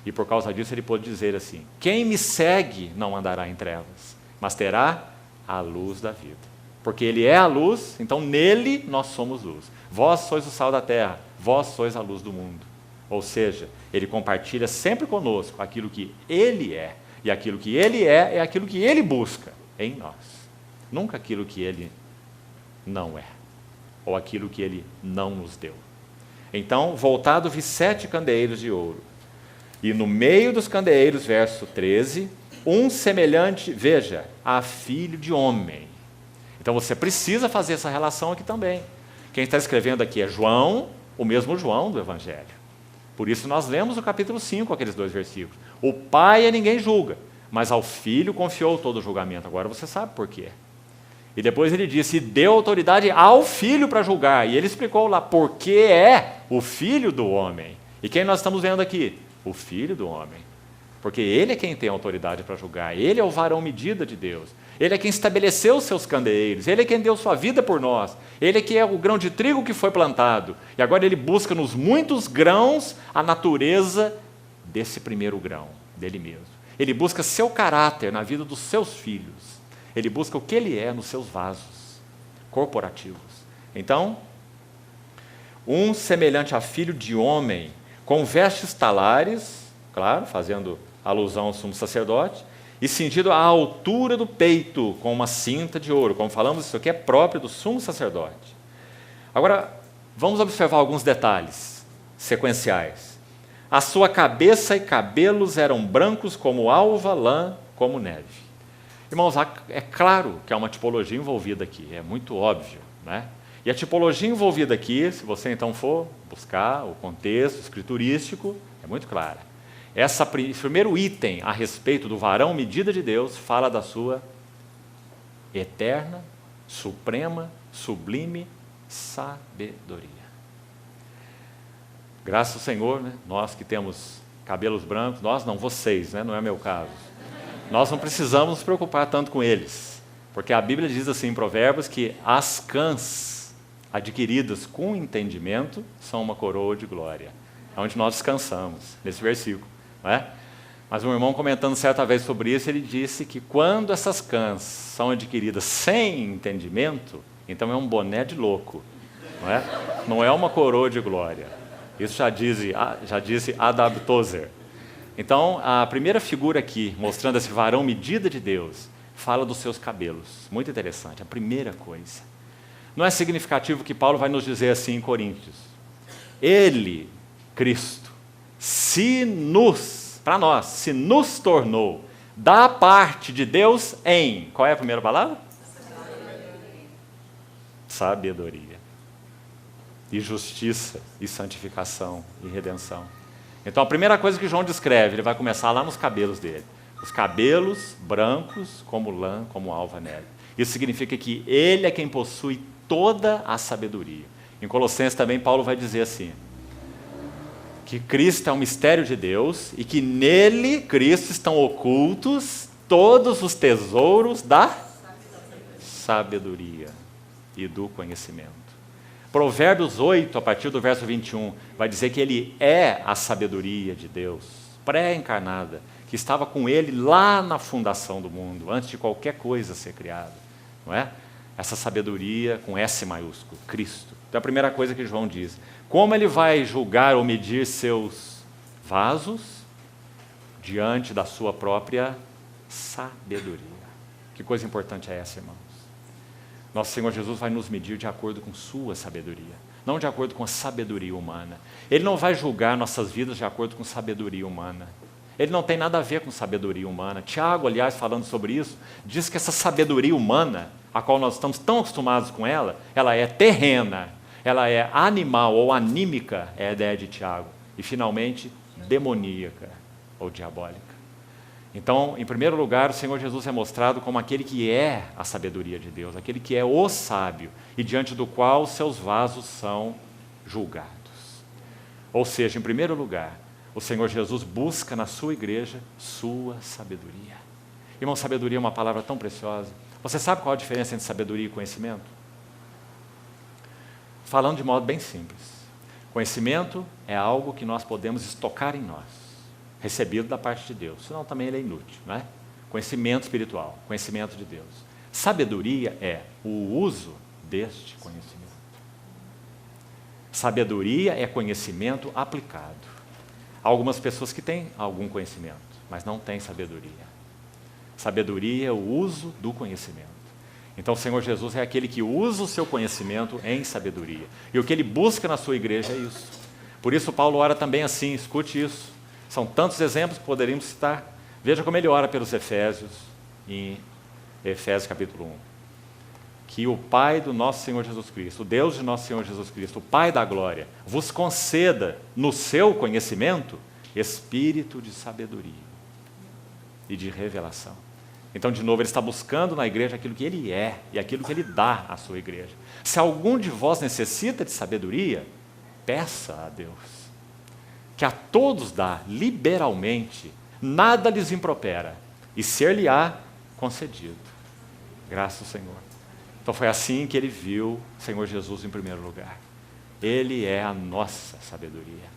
E por causa disso ele pôde dizer assim, quem me segue não andará em trevas, mas terá a luz da vida. Porque ele é a luz, então nele nós somos luz. Vós sois o sal da terra, vós sois a luz do mundo. Ou seja, ele compartilha sempre conosco aquilo que ele é. E aquilo que Ele é aquilo que Ele busca em nós. Nunca aquilo que Ele não é, ou aquilo que Ele não nos deu. Então, voltado, vi 7 candeeiros de ouro. E no meio dos candeeiros, verso 13, um semelhante, veja, a filho de homem. Então você precisa fazer essa relação aqui também. Quem está escrevendo aqui é João, o mesmo João do Evangelho. Por isso nós lemos o capítulo 5, aqueles 2 versículos. O Pai a ninguém julga, mas ao Filho confiou todo o julgamento. Agora você sabe por quê. E depois ele disse, e deu autoridade ao Filho para julgar. E ele explicou lá, porque é o Filho do homem. E quem nós estamos vendo aqui? O Filho do homem. Porque ele é quem tem autoridade para julgar. Ele é o varão medida de Deus. Ele é quem estabeleceu os seus candeeiros. Ele é quem deu sua vida por nós. Ele é que é o grão de trigo que foi plantado. E agora ele busca nos muitos grãos a natureza desse primeiro grão, dele mesmo. Ele busca seu caráter na vida dos seus filhos. Ele busca o que ele é nos seus vasos corporativos. Então, um semelhante a filho de homem, com vestes talares, claro, fazendo alusão ao sumo sacerdote, e cingido à altura do peito, com uma cinta de ouro. Como falamos, isso aqui é próprio do sumo sacerdote. Agora, vamos observar alguns detalhes sequenciais. A sua cabeça e cabelos eram brancos como alva, lã, como neve. Irmãos, é claro que há uma tipologia envolvida aqui, é muito óbvio, né? E a tipologia envolvida aqui, se você então for buscar o contexto escriturístico, é muito clara. Esse primeiro item a respeito do varão medida de Deus fala da sua eterna, suprema, sublime sabedoria. Graças ao Senhor, né? Nós que temos cabelos brancos, nós não, vocês, né? Não é meu caso. Nós não precisamos nos preocupar tanto com eles, porque a Bíblia diz assim em Provérbios que as cãs adquiridas com entendimento são uma coroa de glória. É onde nós descansamos, nesse versículo. Não é? Mas um irmão comentando certa vez sobre isso, ele disse que quando essas cãs são adquiridas sem entendimento, então é um boné de louco, não é? Não é uma coroa de glória. Isso já disse A.W. Tozer. Então, a primeira figura aqui, mostrando esse varão medida de Deus, fala dos seus cabelos. Muito interessante, a primeira coisa. Não é significativo que Paulo vai nos dizer assim em Coríntios. Ele, Cristo, para nós, se nos tornou da parte de Deus em, qual é a primeira palavra? Sabedoria. E justiça, e santificação, e redenção. Então a primeira coisa que João descreve, ele vai começar lá nos cabelos dele. Os cabelos brancos como lã, como alva neve. Isso significa que ele é quem possui toda a sabedoria. Em Colossenses também Paulo vai dizer assim, que Cristo é um mistério de Deus e que nele, Cristo, estão ocultos todos os tesouros da sabedoria e do conhecimento. Provérbios 8, a partir do verso 21, vai dizer que ele é a sabedoria de Deus, pré-encarnada, que estava com ele lá na fundação do mundo, antes de qualquer coisa ser criada. Não é? Essa sabedoria com S maiúsculo, Cristo. Então a primeira coisa que João diz, como ele vai julgar ou medir seus vasos diante da sua própria sabedoria. Que coisa importante é essa, irmãos? Nosso Senhor Jesus vai nos medir de acordo com sua sabedoria, não de acordo com a sabedoria humana. Ele não vai julgar nossas vidas de acordo com sabedoria humana. Ele não tem nada a ver com sabedoria humana. Tiago, aliás, falando sobre isso, diz que essa sabedoria humana, a qual nós estamos tão acostumados com ela é terrena, ela é animal ou anímica, é a ideia de Tiago. E, finalmente, demoníaca ou diabólica. Então, em primeiro lugar, o Senhor Jesus é mostrado como aquele que é a sabedoria de Deus, aquele que é o sábio, e diante do qual seus vasos são julgados. Ou seja, em primeiro lugar, o Senhor Jesus busca na sua igreja sua sabedoria. Irmão, sabedoria é uma palavra tão preciosa. Você sabe qual a diferença entre sabedoria e conhecimento? Falando de modo bem simples. Conhecimento é algo que nós podemos estocar em nós, recebido da parte de Deus, senão também ele é inútil, não é? Conhecimento espiritual, conhecimento de Deus. Sabedoria é o uso deste conhecimento. Sabedoria é conhecimento aplicado. Há algumas pessoas que têm algum conhecimento, mas não tem sabedoria. Sabedoria é o uso do conhecimento. Então o Senhor Jesus é aquele que usa o seu conhecimento em sabedoria. E o que Ele busca na sua igreja é isso. Por isso Paulo ora também assim, escute isso. São tantos exemplos que poderíamos citar. Veja como ele ora pelos Efésios, em Efésios capítulo 1. Que o Pai do nosso Senhor Jesus Cristo, o Deus de nosso Senhor Jesus Cristo, o Pai da glória, vos conceda no seu conhecimento espírito de sabedoria e de revelação. Então, de novo, ele está buscando na igreja aquilo que ele é e aquilo que ele dá à sua igreja. Se algum de vós necessita de sabedoria, peça a Deus, que a todos dá liberalmente, nada lhes impropera, e ser-lhe-á concedido. Graças ao Senhor. Então foi assim que ele viu o Senhor Jesus em primeiro lugar. Ele é a nossa sabedoria.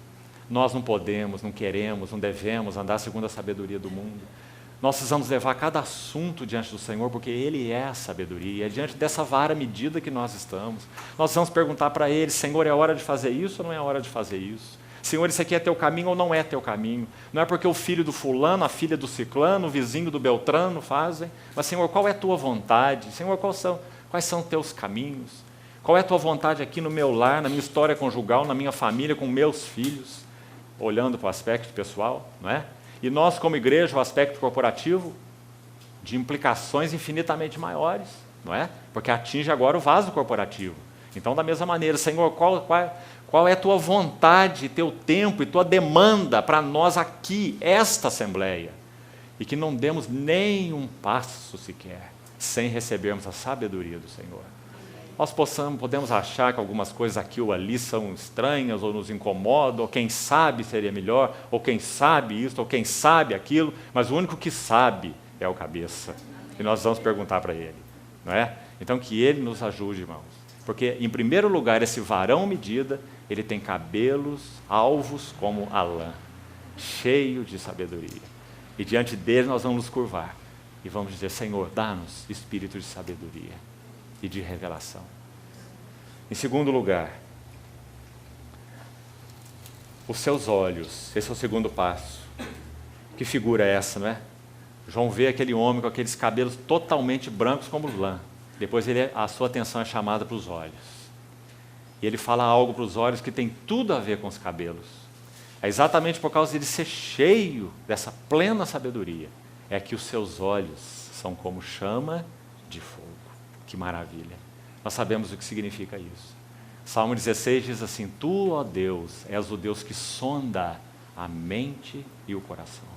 Nós não podemos, não queremos, não devemos andar segundo a sabedoria do mundo. Nós precisamos levar cada assunto diante do Senhor, porque Ele é a sabedoria. É diante dessa vara medida que nós estamos. Nós vamos perguntar para Ele, Senhor, é hora de fazer isso ou não é hora de fazer isso? Senhor, isso aqui é teu caminho ou não é teu caminho? Não é porque o filho do fulano, a filha do ciclano, o vizinho do beltrano fazem, mas, Senhor, qual é a tua vontade? Senhor, quais são os teus caminhos? Qual é a tua vontade aqui no meu lar, na minha história conjugal, na minha família, com meus filhos? Olhando para o aspecto pessoal, não é? E nós, como igreja, o aspecto corporativo, de implicações infinitamente maiores, não é? Porque atinge agora o vaso corporativo. Então, da mesma maneira, Senhor, qual é a tua vontade, teu tempo e tua demanda para nós aqui, esta Assembleia? E que não demos nem um passo sequer sem recebermos a sabedoria do Senhor. Nós podemos achar que algumas coisas aqui ou ali são estranhas, ou nos incomodam, ou quem sabe seria melhor, ou quem sabe isso, ou quem sabe aquilo, mas o único que sabe é o cabeça. E nós vamos perguntar para Ele, não é? Então que Ele nos ajude, irmãos. Porque, em primeiro lugar, esse varão medida, ele tem cabelos alvos como a lã, cheio de sabedoria. E diante dele nós vamos nos curvar e vamos dizer, Senhor, dá-nos espírito de sabedoria e de revelação. Em segundo lugar, os seus olhos. Esse é o segundo passo. Que figura é essa, não é? João vê aquele homem com aqueles cabelos totalmente brancos como lã. Depois a sua atenção é chamada para os olhos. E ele fala algo para os olhos que tem tudo a ver com os cabelos. É exatamente por causa de ele ser cheio dessa plena sabedoria. É que os seus olhos são como chama de fogo. Que maravilha. Nós sabemos o que significa isso. Salmo 16 diz assim, Tu, ó Deus, és o Deus que sonda a mente e o coração.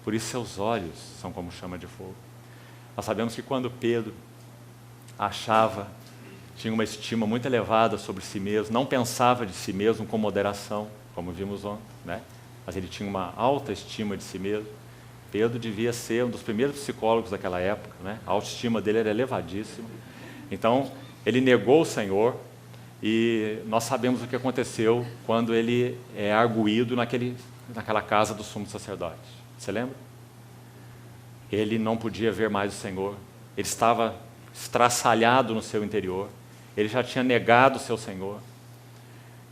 Por isso seus olhos são como chama de fogo. Nós sabemos que quando Pedro tinha uma estima muito elevada sobre si mesmo, não pensava de si mesmo com moderação, como vimos ontem, né? Mas ele tinha uma alta estima de si mesmo. Pedro devia ser um dos primeiros psicólogos daquela época, né? A autoestima dele era elevadíssima. Então, ele negou o Senhor e nós sabemos o que aconteceu quando ele é arguído naquela casa do sumo sacerdote. Você lembra? Ele não podia ver mais o Senhor. Ele estava estraçalhado no seu interior. Ele já tinha negado o seu Senhor.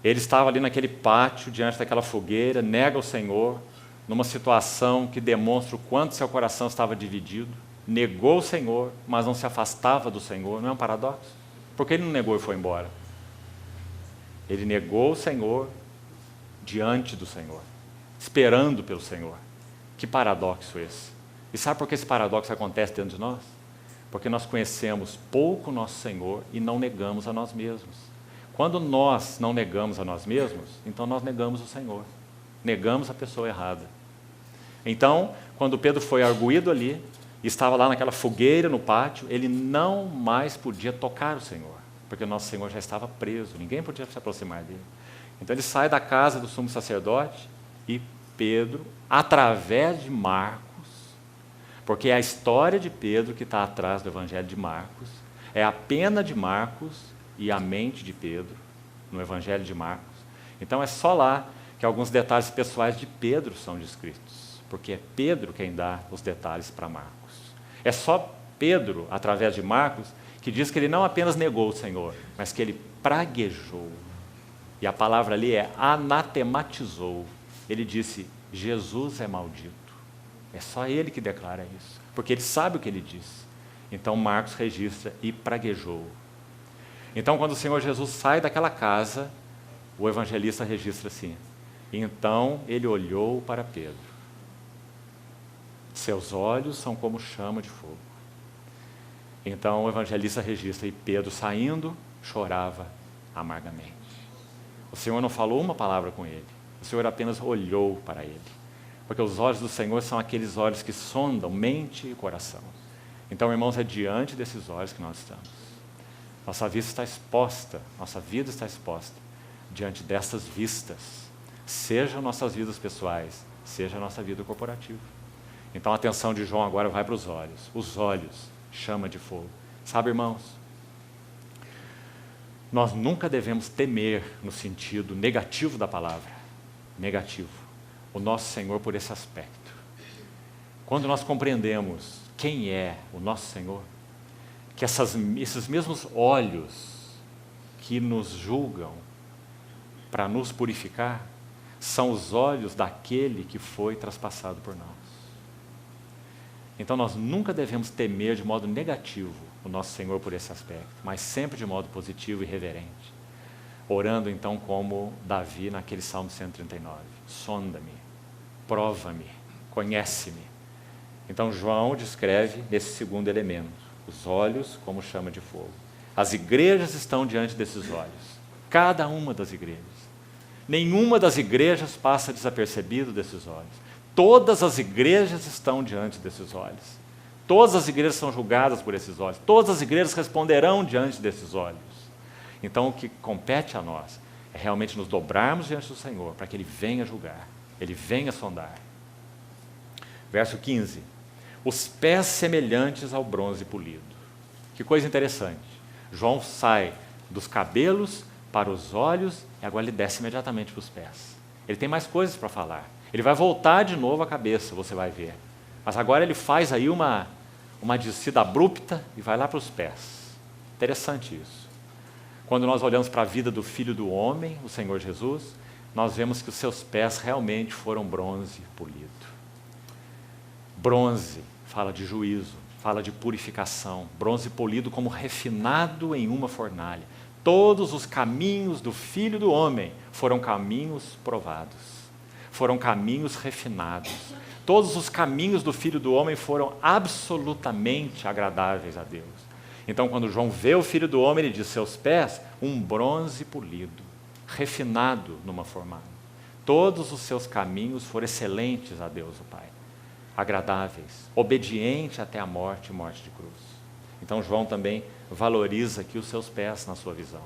Ele estava ali naquele pátio, diante daquela fogueira, nega o Senhor, numa situação que demonstra o quanto seu coração estava dividido. Negou o Senhor, mas não se afastava do Senhor. Não é um paradoxo? Por que ele não negou e foi embora? Ele negou o Senhor diante do Senhor, esperando pelo Senhor. Que paradoxo esse? E sabe por que esse paradoxo acontece dentro de nós? Porque nós conhecemos pouco o nosso Senhor e não negamos a nós mesmos. Quando nós não negamos a nós mesmos, então nós negamos o Senhor. Negamos a pessoa errada. Então, quando Pedro foi arguído ali, e estava lá naquela fogueira no pátio, ele não mais podia tocar o Senhor, porque o nosso Senhor já estava preso, ninguém podia se aproximar dele. Então ele sai da casa do sumo sacerdote e Pedro, através de Marcos, porque é a história de Pedro que está atrás do Evangelho de Marcos, é a pena de Marcos e a mente de Pedro no Evangelho de Marcos. Então é só lá que alguns detalhes pessoais de Pedro são descritos, porque é Pedro quem dá os detalhes para Marcos. É só Pedro, através de Marcos, que diz que ele não apenas negou o Senhor, mas que ele praguejou. E a palavra ali é anatematizou. Ele disse, Jesus é maldito. É só ele que declara isso, porque ele sabe o que ele diz. Então Marcos registra: e praguejou. Então, quando o Senhor Jesus sai daquela casa, o evangelista registra assim: então ele olhou para Pedro. Seus olhos são como chama de fogo. Então o evangelista registra: e Pedro, saindo, chorava amargamente. O Senhor não falou uma palavra com ele, o Senhor apenas olhou para ele. Porque os olhos do Senhor são aqueles olhos que sondam mente e coração. Então, irmãos, é diante desses olhos que nós estamos. Nossa vista está exposta, nossa vida está exposta diante dessas vistas, sejam nossas vidas pessoais, seja a nossa vida corporativa. Então a atenção de João agora vai para os olhos, chama de fogo. Sabe, irmãos, nós nunca devemos temer no sentido negativo da palavra, negativo, o nosso Senhor por esse aspecto. Quando nós compreendemos quem é o nosso Senhor, que esses mesmos olhos que nos julgam para nos purificar, são os olhos daquele que foi traspassado por nós. Então nós nunca devemos temer de modo negativo o nosso Senhor por esse aspecto, mas sempre de modo positivo e reverente. Orando então como Davi naquele Salmo 139. Sonda-me, prova-me, conhece-me. Então João descreve esse segundo elemento, os olhos como chama de fogo. As igrejas estão diante desses olhos, cada uma das igrejas. Nenhuma das igrejas passa desapercebido desses olhos. Todas as igrejas estão diante desses olhos. Todas as igrejas são julgadas por esses olhos. Todas as igrejas responderão diante desses olhos. Então o que compete a nós é realmente nos dobrarmos diante do Senhor, para que Ele venha julgar, Ele venha sondar. Verso 15. Os pés semelhantes ao bronze polido. Que coisa interessante. João sai dos cabelos para os olhos e agora ele desce imediatamente para os pés. Ele tem mais coisas para falar. Ele vai voltar de novo à cabeça, você vai ver. Mas agora ele faz aí uma descida abrupta e vai lá para os pés. Interessante isso. Quando nós olhamos para a vida do Filho do Homem, o Senhor Jesus, nós vemos que os seus pés realmente foram bronze polido. Bronze fala de juízo, fala de purificação. Bronze polido como refinado em uma fornalha. Todos os caminhos do Filho do Homem foram caminhos provados, foram caminhos refinados. Todos os caminhos do Filho do Homem foram absolutamente agradáveis a Deus. Então, quando João vê o Filho do Homem, ele diz: seus pés, um bronze polido, refinado numa fornalha. Todos os seus caminhos foram excelentes a Deus o Pai, agradáveis, obediente até a morte e morte de cruz. Então João também valoriza aqui os seus pés na sua visão.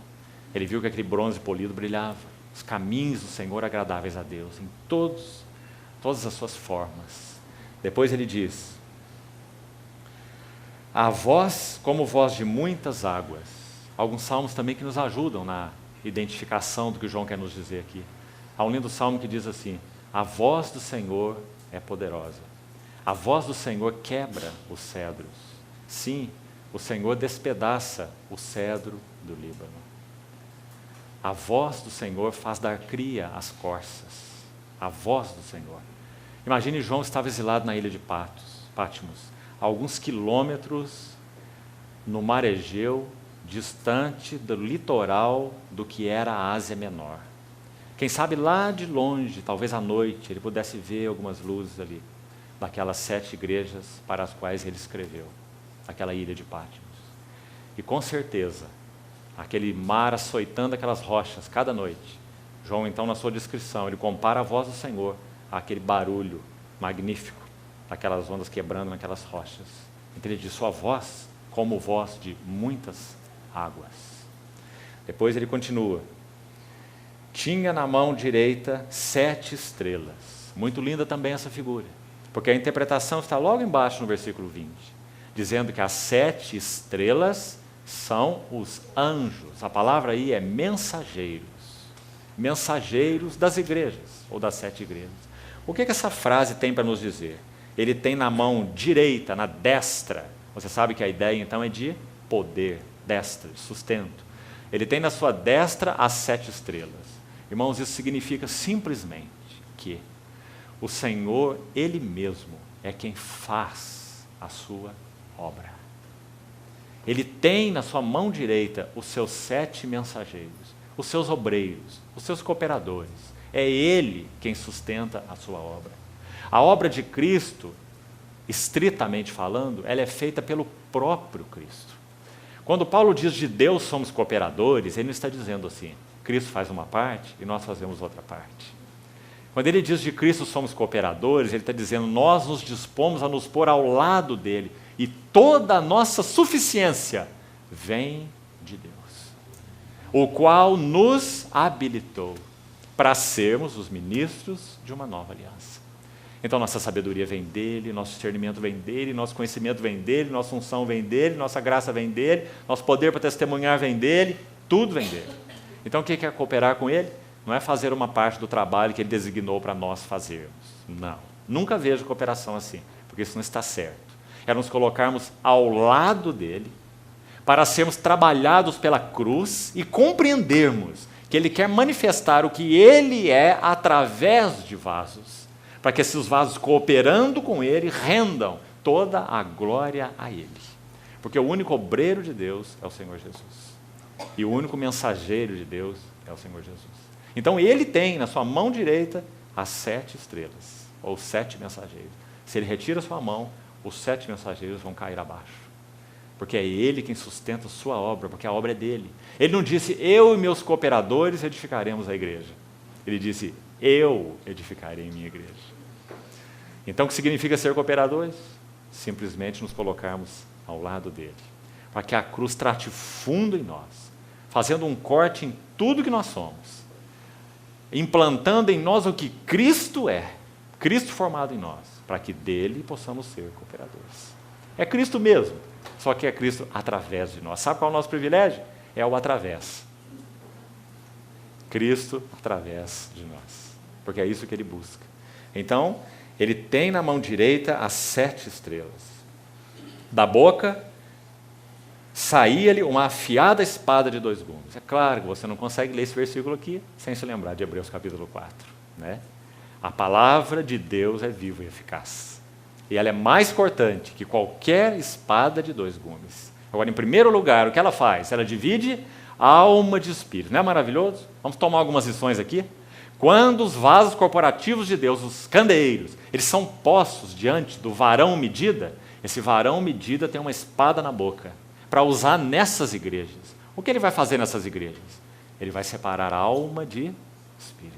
Ele viu que aquele bronze polido brilhava, os caminhos do Senhor agradáveis a Deus, em todas as suas formas. Depois ele diz: a voz como voz de muitas águas. Alguns salmos também que nos ajudam na identificação do que João quer nos dizer aqui. Há um lindo salmo que diz assim: a voz do Senhor é poderosa. A voz do Senhor quebra os cedros. Sim, o Senhor despedaça o cedro do Líbano. A voz do Senhor faz dar cria às corças. A voz do Senhor. Imagine, João estava exilado na ilha de Patmos, a alguns quilômetros no mar Egeu, distante do litoral do que era a Ásia Menor. Quem sabe lá de longe, talvez à noite, ele pudesse ver algumas luzes ali, daquelas 7 igrejas para as quais ele escreveu, aquela ilha de Patmos. E com certeza, aquele mar açoitando aquelas rochas cada noite. João, então, na sua descrição, ele compara a voz do Senhor àquele barulho magnífico daquelas ondas quebrando naquelas rochas. Então ele diz: sua voz como voz de muitas águas. Depois ele continua: tinha na mão direita 7 estrelas. Muito linda também essa figura, porque a interpretação está logo embaixo no versículo 20, dizendo que as 7 estrelas são os anjos. A palavra aí é mensageiros. Mensageiros das igrejas, ou das 7 igrejas. O que essa frase tem para nos dizer? Ele tem na mão direita, na destra. Você sabe que a ideia então é de poder, destra, de sustento. Ele tem na sua destra as 7 estrelas. Irmãos, isso significa simplesmente que o Senhor, Ele mesmo, é quem faz a sua obra. Ele tem na sua mão direita os seus 7 mensageiros, os seus obreiros, os seus cooperadores. É Ele quem sustenta a sua obra. A obra de Cristo, estritamente falando, ela é feita pelo próprio Cristo. Quando Paulo diz de Deus somos cooperadores, ele não está dizendo assim, Cristo faz uma parte e nós fazemos outra parte. Quando ele diz de Cristo somos cooperadores, ele está dizendo nós nos dispomos a nos pôr ao lado dele e toda a nossa suficiência vem de Deus, o qual nos habilitou para sermos os ministros de uma nova aliança. Então nossa sabedoria vem dele, nosso discernimento vem dele, nosso conhecimento vem dele, nossa unção vem dele, nossa graça vem dele, nosso poder para testemunhar vem dele, tudo vem dele. Então o que é cooperar com ele? Não é fazer uma parte do trabalho que ele designou para nós fazermos. Não. Nunca vejo cooperação assim, porque isso não está certo. É nos colocarmos ao lado dele, para sermos trabalhados pela cruz e compreendermos que ele quer manifestar o que ele é através de vasos, para que esses vasos, cooperando com ele, rendam toda a glória a ele. Porque o único obreiro de Deus é o Senhor Jesus. E o único mensageiro de Deus é o Senhor Jesus. Então ele tem na sua mão direita as 7 estrelas, ou 7 mensageiros. Se ele retira a sua mão, os 7 mensageiros vão cair abaixo. Porque é ele quem sustenta a sua obra, porque a obra é dele. Ele não disse, eu e meus cooperadores edificaremos a igreja. Ele disse, eu edificarei minha igreja. Então o que significa ser cooperadores? Simplesmente nos colocarmos ao lado dele, para que a cruz trate fundo em nós, fazendo um corte em tudo que nós somos, implantando em nós o que Cristo é, Cristo formado em nós, para que dele possamos ser cooperadores. É Cristo mesmo, só que é Cristo através de nós. Sabe qual é o nosso privilégio? É o através. Cristo através de nós, porque é isso que ele busca. Então, ele tem na mão direita as 7 estrelas. Da boca saía-lhe uma afiada espada de 2 gumes. É claro que você não consegue ler esse versículo aqui sem se lembrar de Hebreus capítulo 4. Né? A palavra de Deus é viva e eficaz. E ela é mais cortante que qualquer espada de 2 gumes. Agora, em primeiro lugar, o que ela faz? Ela divide alma de espírito. Não é maravilhoso? Vamos tomar algumas lições aqui? Quando os vasos corporativos de Deus, os candeeiros, eles são postos diante do varão medida, esse varão medida tem uma espada na boca, para usar nessas igrejas. O que ele vai fazer nessas igrejas? Ele vai separar a alma de espírito.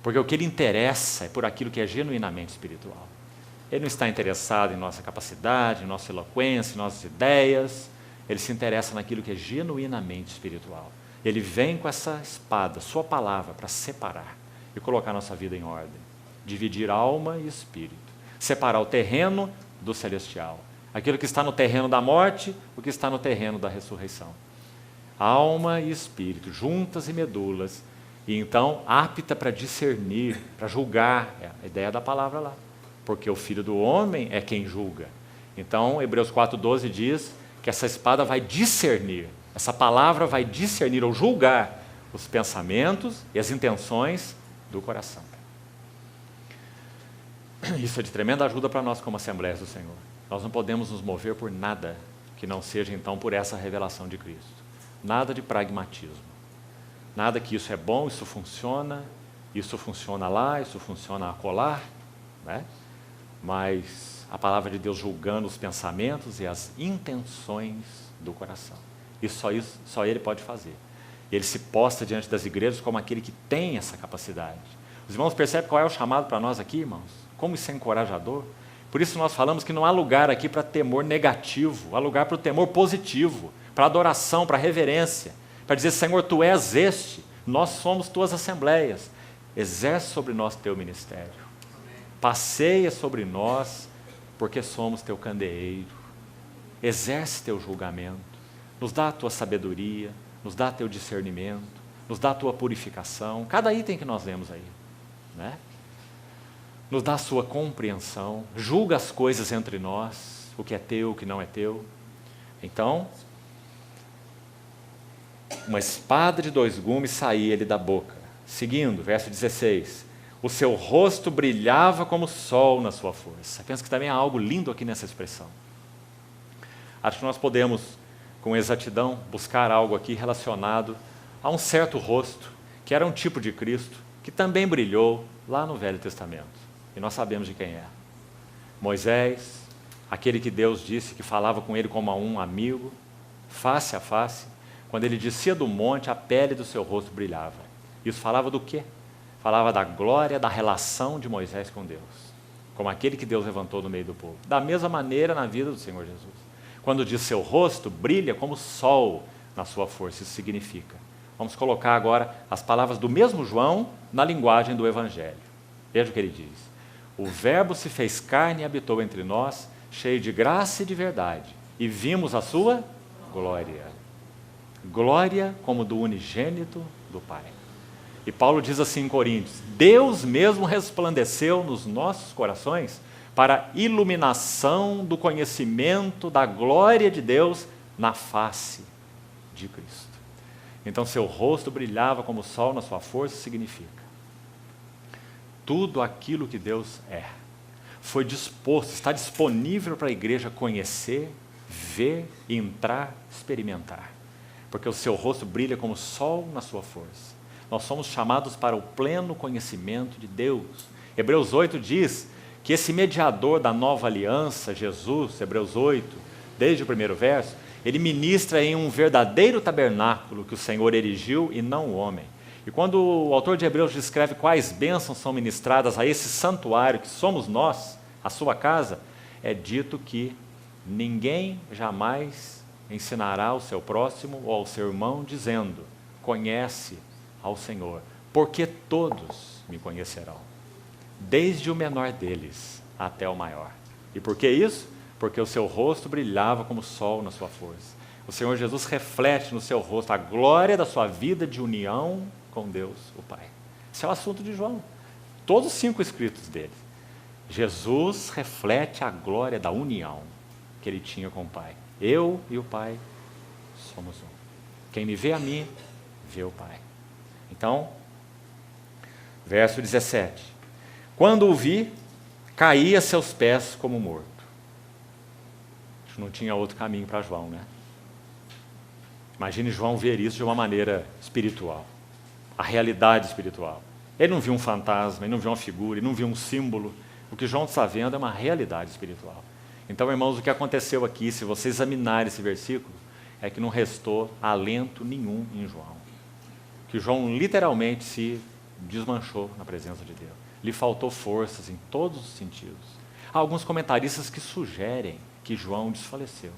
Porque o que ele interessa é por aquilo que é genuinamente espiritual. Ele não está interessado em nossa capacidade, em nossa eloquência, em nossas ideias. Ele se interessa naquilo que é genuinamente espiritual. Ele vem com essa espada, sua palavra, para separar e colocar nossa vida em ordem. Dividir alma e espírito. Separar o terreno do celestial. Aquilo que está no terreno da morte, o que está no terreno da ressurreição. Alma e espírito, juntas e medulas. E então, apta para discernir, para julgar. É a ideia da palavra lá. Porque o Filho do Homem é quem julga. Então, Hebreus 4,12 diz que essa espada vai discernir. Essa palavra vai discernir ou julgar os pensamentos e as intenções do coração. Isso é de tremenda ajuda para nós como Assembleias do Senhor. Nós não podemos nos mover por nada que não seja então por essa revelação de Cristo. Nada de pragmatismo. Nada que isso é bom, isso funciona lá, isso funciona acolá, né? Mas a palavra de Deus julgando os pensamentos e as intenções do coração. Isso só Ele pode fazer. Ele se posta diante das igrejas como aquele que tem essa capacidade. Os irmãos percebem qual é o chamado para nós aqui, irmãos? Como isso é encorajador? Por isso nós falamos que não há lugar aqui para temor negativo, há lugar para o temor positivo, para adoração, para reverência, para dizer, Senhor, Tu és este, nós somos Tuas assembleias, exerce sobre nós Teu ministério, passeia sobre nós, porque somos Teu candeeiro, exerce Teu julgamento, nos dá a Tua sabedoria, nos dá Teu discernimento, nos dá a Tua purificação, cada item que nós lemos aí, né? Nos dá a Sua compreensão, julga as coisas entre nós, o que é Teu, o que não é Teu. Então, uma espada de 2 gumes saía-lhe da boca. Seguindo, verso 16, o seu rosto brilhava como o sol na sua força. Penso que também há algo lindo aqui nessa expressão. Acho que nós podemos, com exatidão, buscar algo aqui relacionado a um certo rosto, que era um tipo de Cristo, que também brilhou lá no Velho Testamento. E nós sabemos de quem é. Moisés, aquele que Deus disse que falava com ele como a um amigo, face a face, quando ele descia do monte, a pele do seu rosto brilhava. Isso falava do quê? Falava da glória, da relação de Moisés com Deus, como aquele que Deus levantou no meio do povo. Da mesma maneira na vida do Senhor Jesus. Quando diz seu rosto brilha como o sol na sua força, isso significa. Vamos colocar agora as palavras do mesmo João na linguagem do Evangelho. Veja o que ele diz. O Verbo se fez carne e habitou entre nós, cheio de graça e de verdade, e vimos a sua glória. Glória como do unigênito do Pai. E Paulo diz assim em Coríntios, Deus mesmo resplandeceu nos nossos corações para a iluminação do conhecimento da glória de Deus na face de Cristo. Então seu rosto brilhava como o sol na sua força, significa tudo aquilo que Deus é. Foi disposto, está disponível para a igreja conhecer, ver, entrar, experimentar. Porque o seu rosto brilha como o sol na sua força. Nós somos chamados para o pleno conhecimento de Deus. Hebreus 8 diz que esse mediador da nova aliança, Jesus, Hebreus 8, desde o primeiro verso, ele ministra em um verdadeiro tabernáculo que o Senhor erigiu e não o homem. E quando o autor de Hebreus descreve quais bênçãos são ministradas a esse santuário que somos nós, a sua casa, é dito que ninguém jamais ensinará ao seu próximo ou ao seu irmão dizendo, conhece ao Senhor, porque todos me conhecerão, desde o menor deles até o maior. E por que isso? Porque o seu rosto brilhava como o sol na sua força. O Senhor Jesus reflete no seu rosto a glória da sua vida de união com Deus, o Pai. Esse é o assunto de João. Todos os 5 escritos dele. Jesus reflete a glória da união que ele tinha com o Pai. Eu e o Pai somos um. Quem me vê a mim, vê o Pai. Então, verso 17. Quando o vi, caí a seus pés como morto. Não tinha outro caminho para João, né? Imagine João ver isso de uma maneira espiritual. A realidade espiritual. Ele não viu um fantasma, ele não viu uma figura, ele não viu um símbolo. O que João está vendo é uma realidade espiritual. Então, irmãos, o que aconteceu aqui, se você examinar esse versículo, é que não restou alento nenhum em João. Que João literalmente se desmanchou na presença de Deus. Lhe faltou forças em todos os sentidos. Há alguns comentaristas que sugerem que João desfaleceu.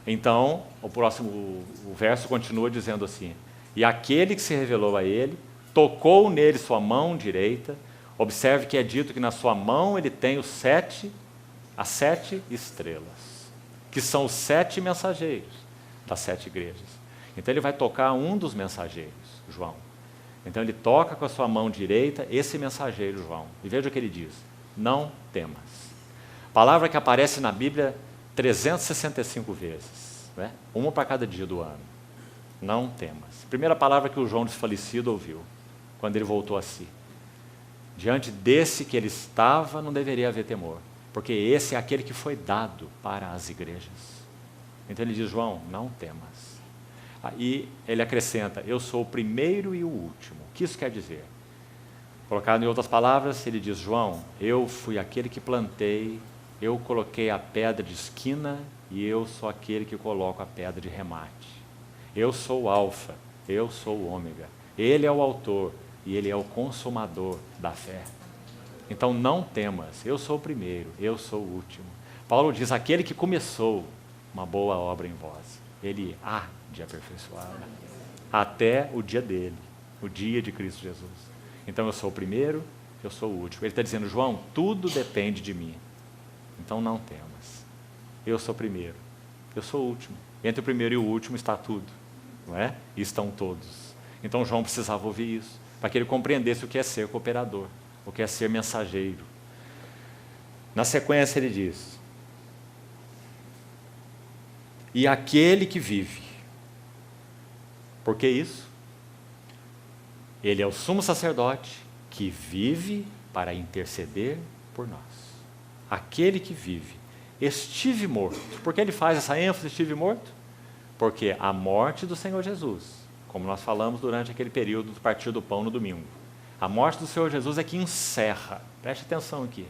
Então, o verso continua dizendo assim, e aquele que se revelou a ele, tocou nele sua mão direita, observe que é dito que na sua mão ele tem as 7 estrelas, que são os 7 mensageiros das 7 igrejas. Então ele vai tocar um dos mensageiros, João. Então ele toca com a sua mão direita esse mensageiro, João. E veja o que ele diz, não temas. Palavra que aparece na Bíblia 365 vezes, né? Uma para cada dia do ano. Não temas. Primeira palavra que o João desfalecido ouviu, quando ele voltou a si. Diante desse que ele estava, não deveria haver temor, porque esse é aquele que foi dado para as igrejas. Então ele diz, João, não temas. Aí ele acrescenta, eu sou o primeiro e o último. O que isso quer dizer? Colocado em outras palavras, ele diz, João, eu fui aquele que plantei, eu coloquei a pedra de esquina e eu sou aquele que coloco a pedra de remate. Eu sou o alfa, eu sou o ômega. Ele é o autor e ele é o consumador da fé. Então não temas, eu sou o primeiro, eu sou o último. Paulo diz, aquele que começou uma boa obra em vós, ele há de aperfeiçoá-la até o dia dele, o dia de Cristo Jesus. Então eu sou o primeiro, eu sou o último. Ele está dizendo, João, tudo depende de mim. Então não temas. Eu sou o primeiro, eu sou o último. Entre o primeiro e o último está tudo, não é? E estão todos. Então João precisava ouvir isso, para que ele compreendesse o que é ser cooperador, o que é ser mensageiro. Na sequência ele diz, e aquele que vive. Por que isso? Ele é o sumo sacerdote que vive para interceder por nós. Aquele que vive. Estive morto. Por que ele faz essa ênfase, estive morto? Porque a morte do Senhor Jesus, como nós falamos durante aquele período do partir do pão no domingo, a morte do Senhor Jesus é que encerra, preste atenção aqui,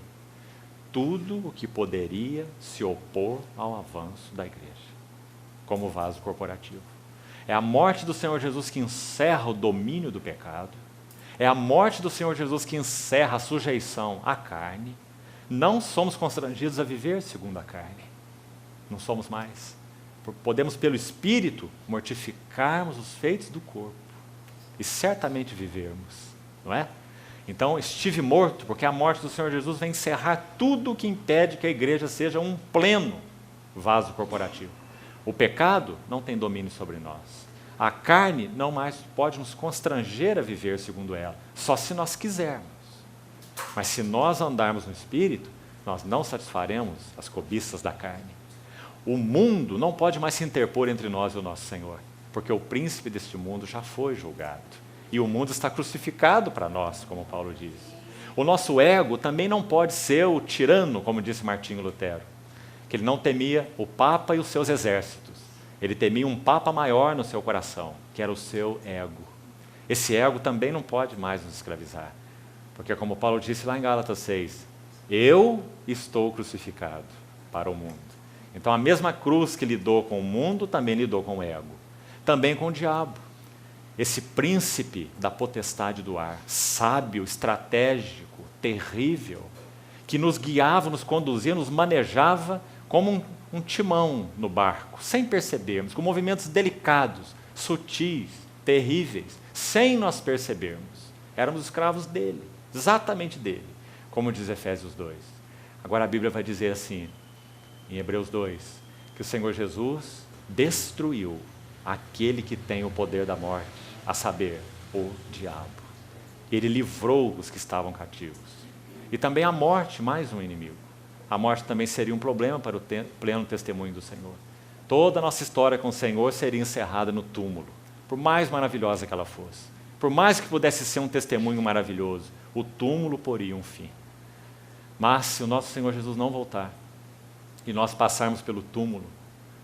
tudo o que poderia se opor ao avanço da igreja, como vaso corporativo. É a morte do Senhor Jesus que encerra o domínio do pecado, é a morte do Senhor Jesus que encerra a sujeição à carne. Não somos constrangidos a viver segundo a carne, não somos mais. Podemos, pelo Espírito, mortificarmos os feitos do corpo e certamente vivermos, não é? Então, estive morto, porque a morte do Senhor Jesus vem encerrar tudo o que impede que a igreja seja um pleno vaso corporativo. O pecado não tem domínio sobre nós. A carne não mais pode nos constranger a viver segundo ela, só se nós quisermos. Mas se nós andarmos no Espírito, nós não satisfaremos as cobiças da carne. O mundo não pode mais se interpor entre nós e o nosso Senhor, porque o príncipe deste mundo já foi julgado. E o mundo está crucificado para nós, como Paulo diz. O nosso ego também não pode ser o tirano, como disse Martinho Lutero, que ele não temia o Papa e os seus exércitos. Ele temia um Papa maior no seu coração, que era o seu ego. Esse ego também não pode mais nos escravizar, porque como Paulo disse lá em Gálatas 6, eu estou crucificado para o mundo. Então a mesma cruz que lidou com o mundo, também lidou com o ego. Também com o diabo. Esse príncipe da potestade do ar, sábio, estratégico, terrível, que nos guiava, nos conduzia, nos manejava como um timão no barco, sem percebermos, com movimentos delicados, sutis, terríveis, sem nós percebermos. Éramos escravos dele, exatamente dele, como diz Efésios 2. Agora a Bíblia vai dizer assim, em Hebreus 2, que o Senhor Jesus destruiu aquele que tem o poder da morte, a saber, o diabo. Ele livrou os que estavam cativos. E também a morte, mais um inimigo. A morte também seria um problema para o pleno testemunho do Senhor. Toda a nossa história com o Senhor seria encerrada no túmulo, por mais maravilhosa que ela fosse. Por mais que pudesse ser um testemunho maravilhoso, o túmulo poria um fim. Mas se o nosso Senhor Jesus não voltar, e nós passarmos pelo túmulo,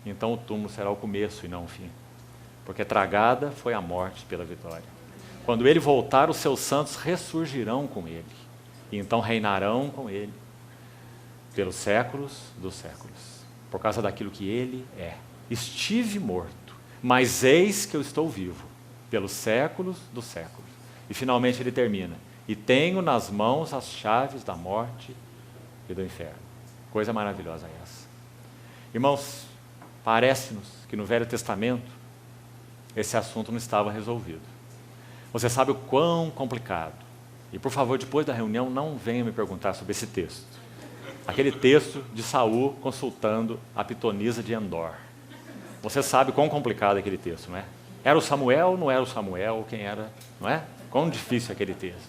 então o túmulo será o começo e não o fim. Porque tragada foi a morte pela vitória. Quando ele voltar, os seus santos ressurgirão com ele, e então reinarão com ele, pelos séculos dos séculos, por causa daquilo que ele é. Estive morto, mas eis que eu estou vivo, pelos séculos dos séculos. E finalmente ele termina, e tenho nas mãos as chaves da morte e do inferno. Coisa maravilhosa essa. Irmãos, parece-nos que no Velho Testamento esse assunto não estava resolvido. Você sabe o quão complicado. E por favor, depois da reunião, não venha me perguntar sobre esse texto. Aquele texto de Saul consultando a pitonisa de Endor. Você sabe quão complicado é aquele texto, não é? Era o Samuel, não era o Samuel, quem era, não é? Quão difícil é aquele texto.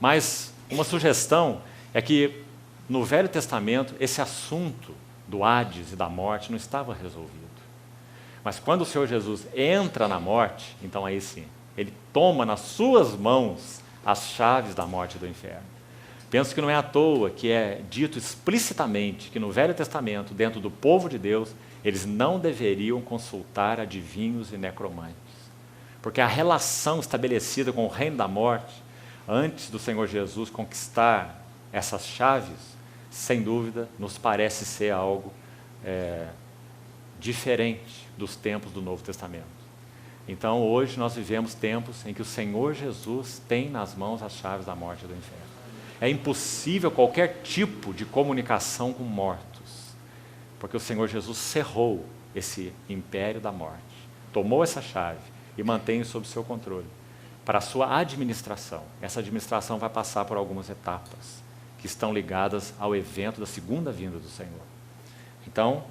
Mas uma sugestão é que no Velho Testamento esse assunto do Hades e da morte não estava resolvido. Mas quando o Senhor Jesus entra na morte, então aí sim, ele toma nas suas mãos as chaves da morte e do inferno. Penso que não é à toa que é dito explicitamente que no Velho Testamento, dentro do povo de Deus, eles não deveriam consultar adivinhos e necromantes. Porque a relação estabelecida com o reino da morte, antes do Senhor Jesus conquistar essas chaves, sem dúvida, nos parece ser algo diferente dos tempos do Novo Testamento. Então, hoje nós vivemos tempos em que o Senhor Jesus tem nas mãos as chaves da morte e do inferno. É impossível qualquer tipo de comunicação com mortos, porque o Senhor Jesus cerrou esse império da morte, tomou essa chave e mantém sob seu controle para a sua administração. Essa administração vai passar por algumas etapas que estão ligadas ao evento da segunda vinda do Senhor. Então,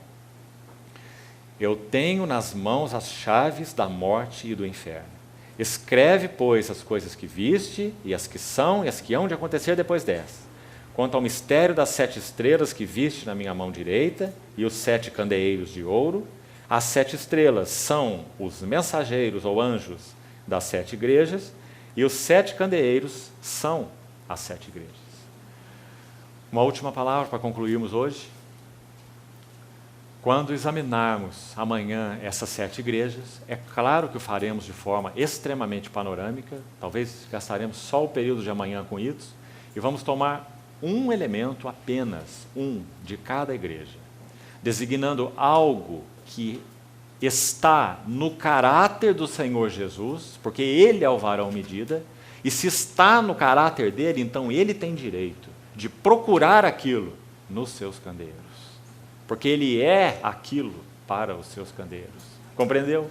eu tenho nas mãos as chaves da morte e do inferno. Escreve, pois, as coisas que viste, e as que são, e as que hão de acontecer depois dessas. Quanto ao mistério das 7 estrelas que viste na minha mão direita, e os 7 candeeiros de ouro, as 7 estrelas são os mensageiros ou anjos das 7 igrejas, e os 7 candeeiros são às 7 igrejas. Uma última palavra para concluirmos hoje. Quando examinarmos amanhã essas 7 igrejas, é claro que o faremos de forma extremamente panorâmica, talvez gastaremos só o período de amanhã com isso, e vamos tomar um elemento apenas, um de cada igreja, designando algo que está no caráter do Senhor Jesus, porque Ele é o varão medida, e se está no caráter dele, então Ele tem direito de procurar aquilo nos seus candeeiros, porque Ele é aquilo para os seus candeeiros. Compreendeu?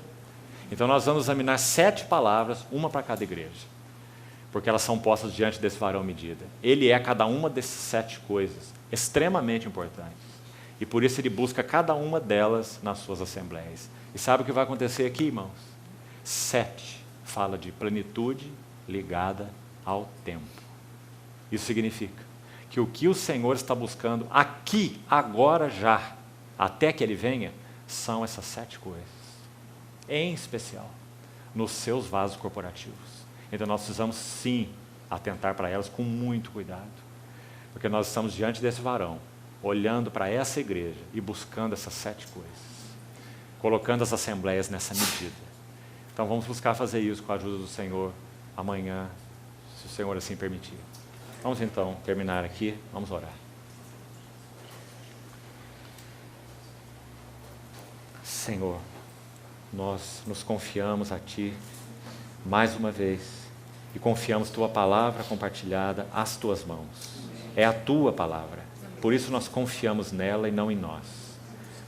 Então nós vamos examinar 7 palavras, uma para cada igreja, porque elas são postas diante desse varão medida. Ele é cada uma dessas 7 coisas, extremamente importantes. E por isso ele busca cada uma delas nas suas assembleias. E sabe o que vai acontecer aqui, irmãos? 7 fala de plenitude ligada ao tempo. Isso significa que o que o Senhor está buscando aqui, agora, já, até que Ele venha, são essas 7 coisas. Em especial, nos seus vasos corporativos. Então nós precisamos sim atentar para elas com muito cuidado, porque nós estamos diante desse varão, olhando para essa igreja e buscando essas 7 coisas, colocando as assembleias nessa medida. Então vamos buscar fazer isso com a ajuda do Senhor amanhã, se o Senhor assim permitir. Vamos então terminar aqui, vamos orar. Senhor, nós nos confiamos a Ti mais uma vez e confiamos Tua palavra compartilhada às Tuas mãos. É a Tua palavra, por isso nós confiamos nela e não em nós.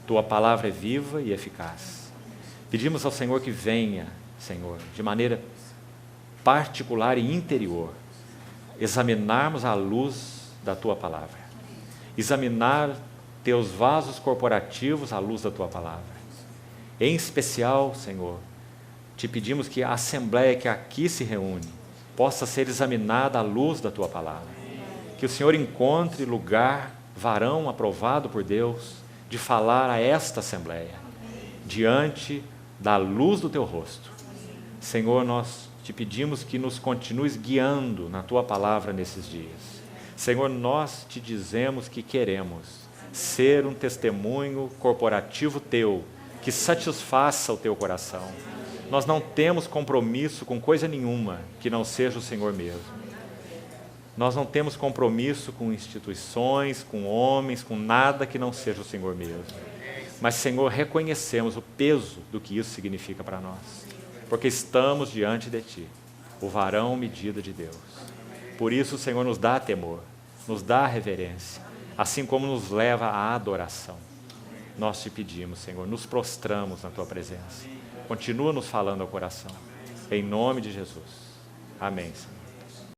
Tua palavra é viva e eficaz. Pedimos ao Senhor que venha, Senhor, de maneira particular e interior, examinarmos a luz da Tua palavra, examinar Teus vasos corporativos à luz da Tua palavra. Em especial, Senhor, Te pedimos que a assembleia que aqui se reúne possa ser examinada à luz da Tua palavra. Que o Senhor encontre lugar, varão aprovado por Deus, de falar a esta assembleia, diante da luz do Teu rosto. Senhor, nós Te pedimos que nos continues guiando na Tua palavra nesses dias. Senhor, nós Te dizemos que queremos ser um testemunho corporativo Teu, que satisfaça o Teu coração. Nós não temos compromisso com coisa nenhuma que não seja o Senhor mesmo. Nós não temos compromisso com instituições, com homens, com nada que não seja o Senhor mesmo. Mas, Senhor, reconhecemos o peso do que isso significa para nós, porque estamos diante de Ti, o varão medida de Deus. Por isso o Senhor nos dá temor, nos dá reverência, assim como nos leva à adoração. Nós Te pedimos, Senhor, nos prostramos na Tua presença. Continua nos falando ao coração. Em nome de Jesus. Amém, Senhor.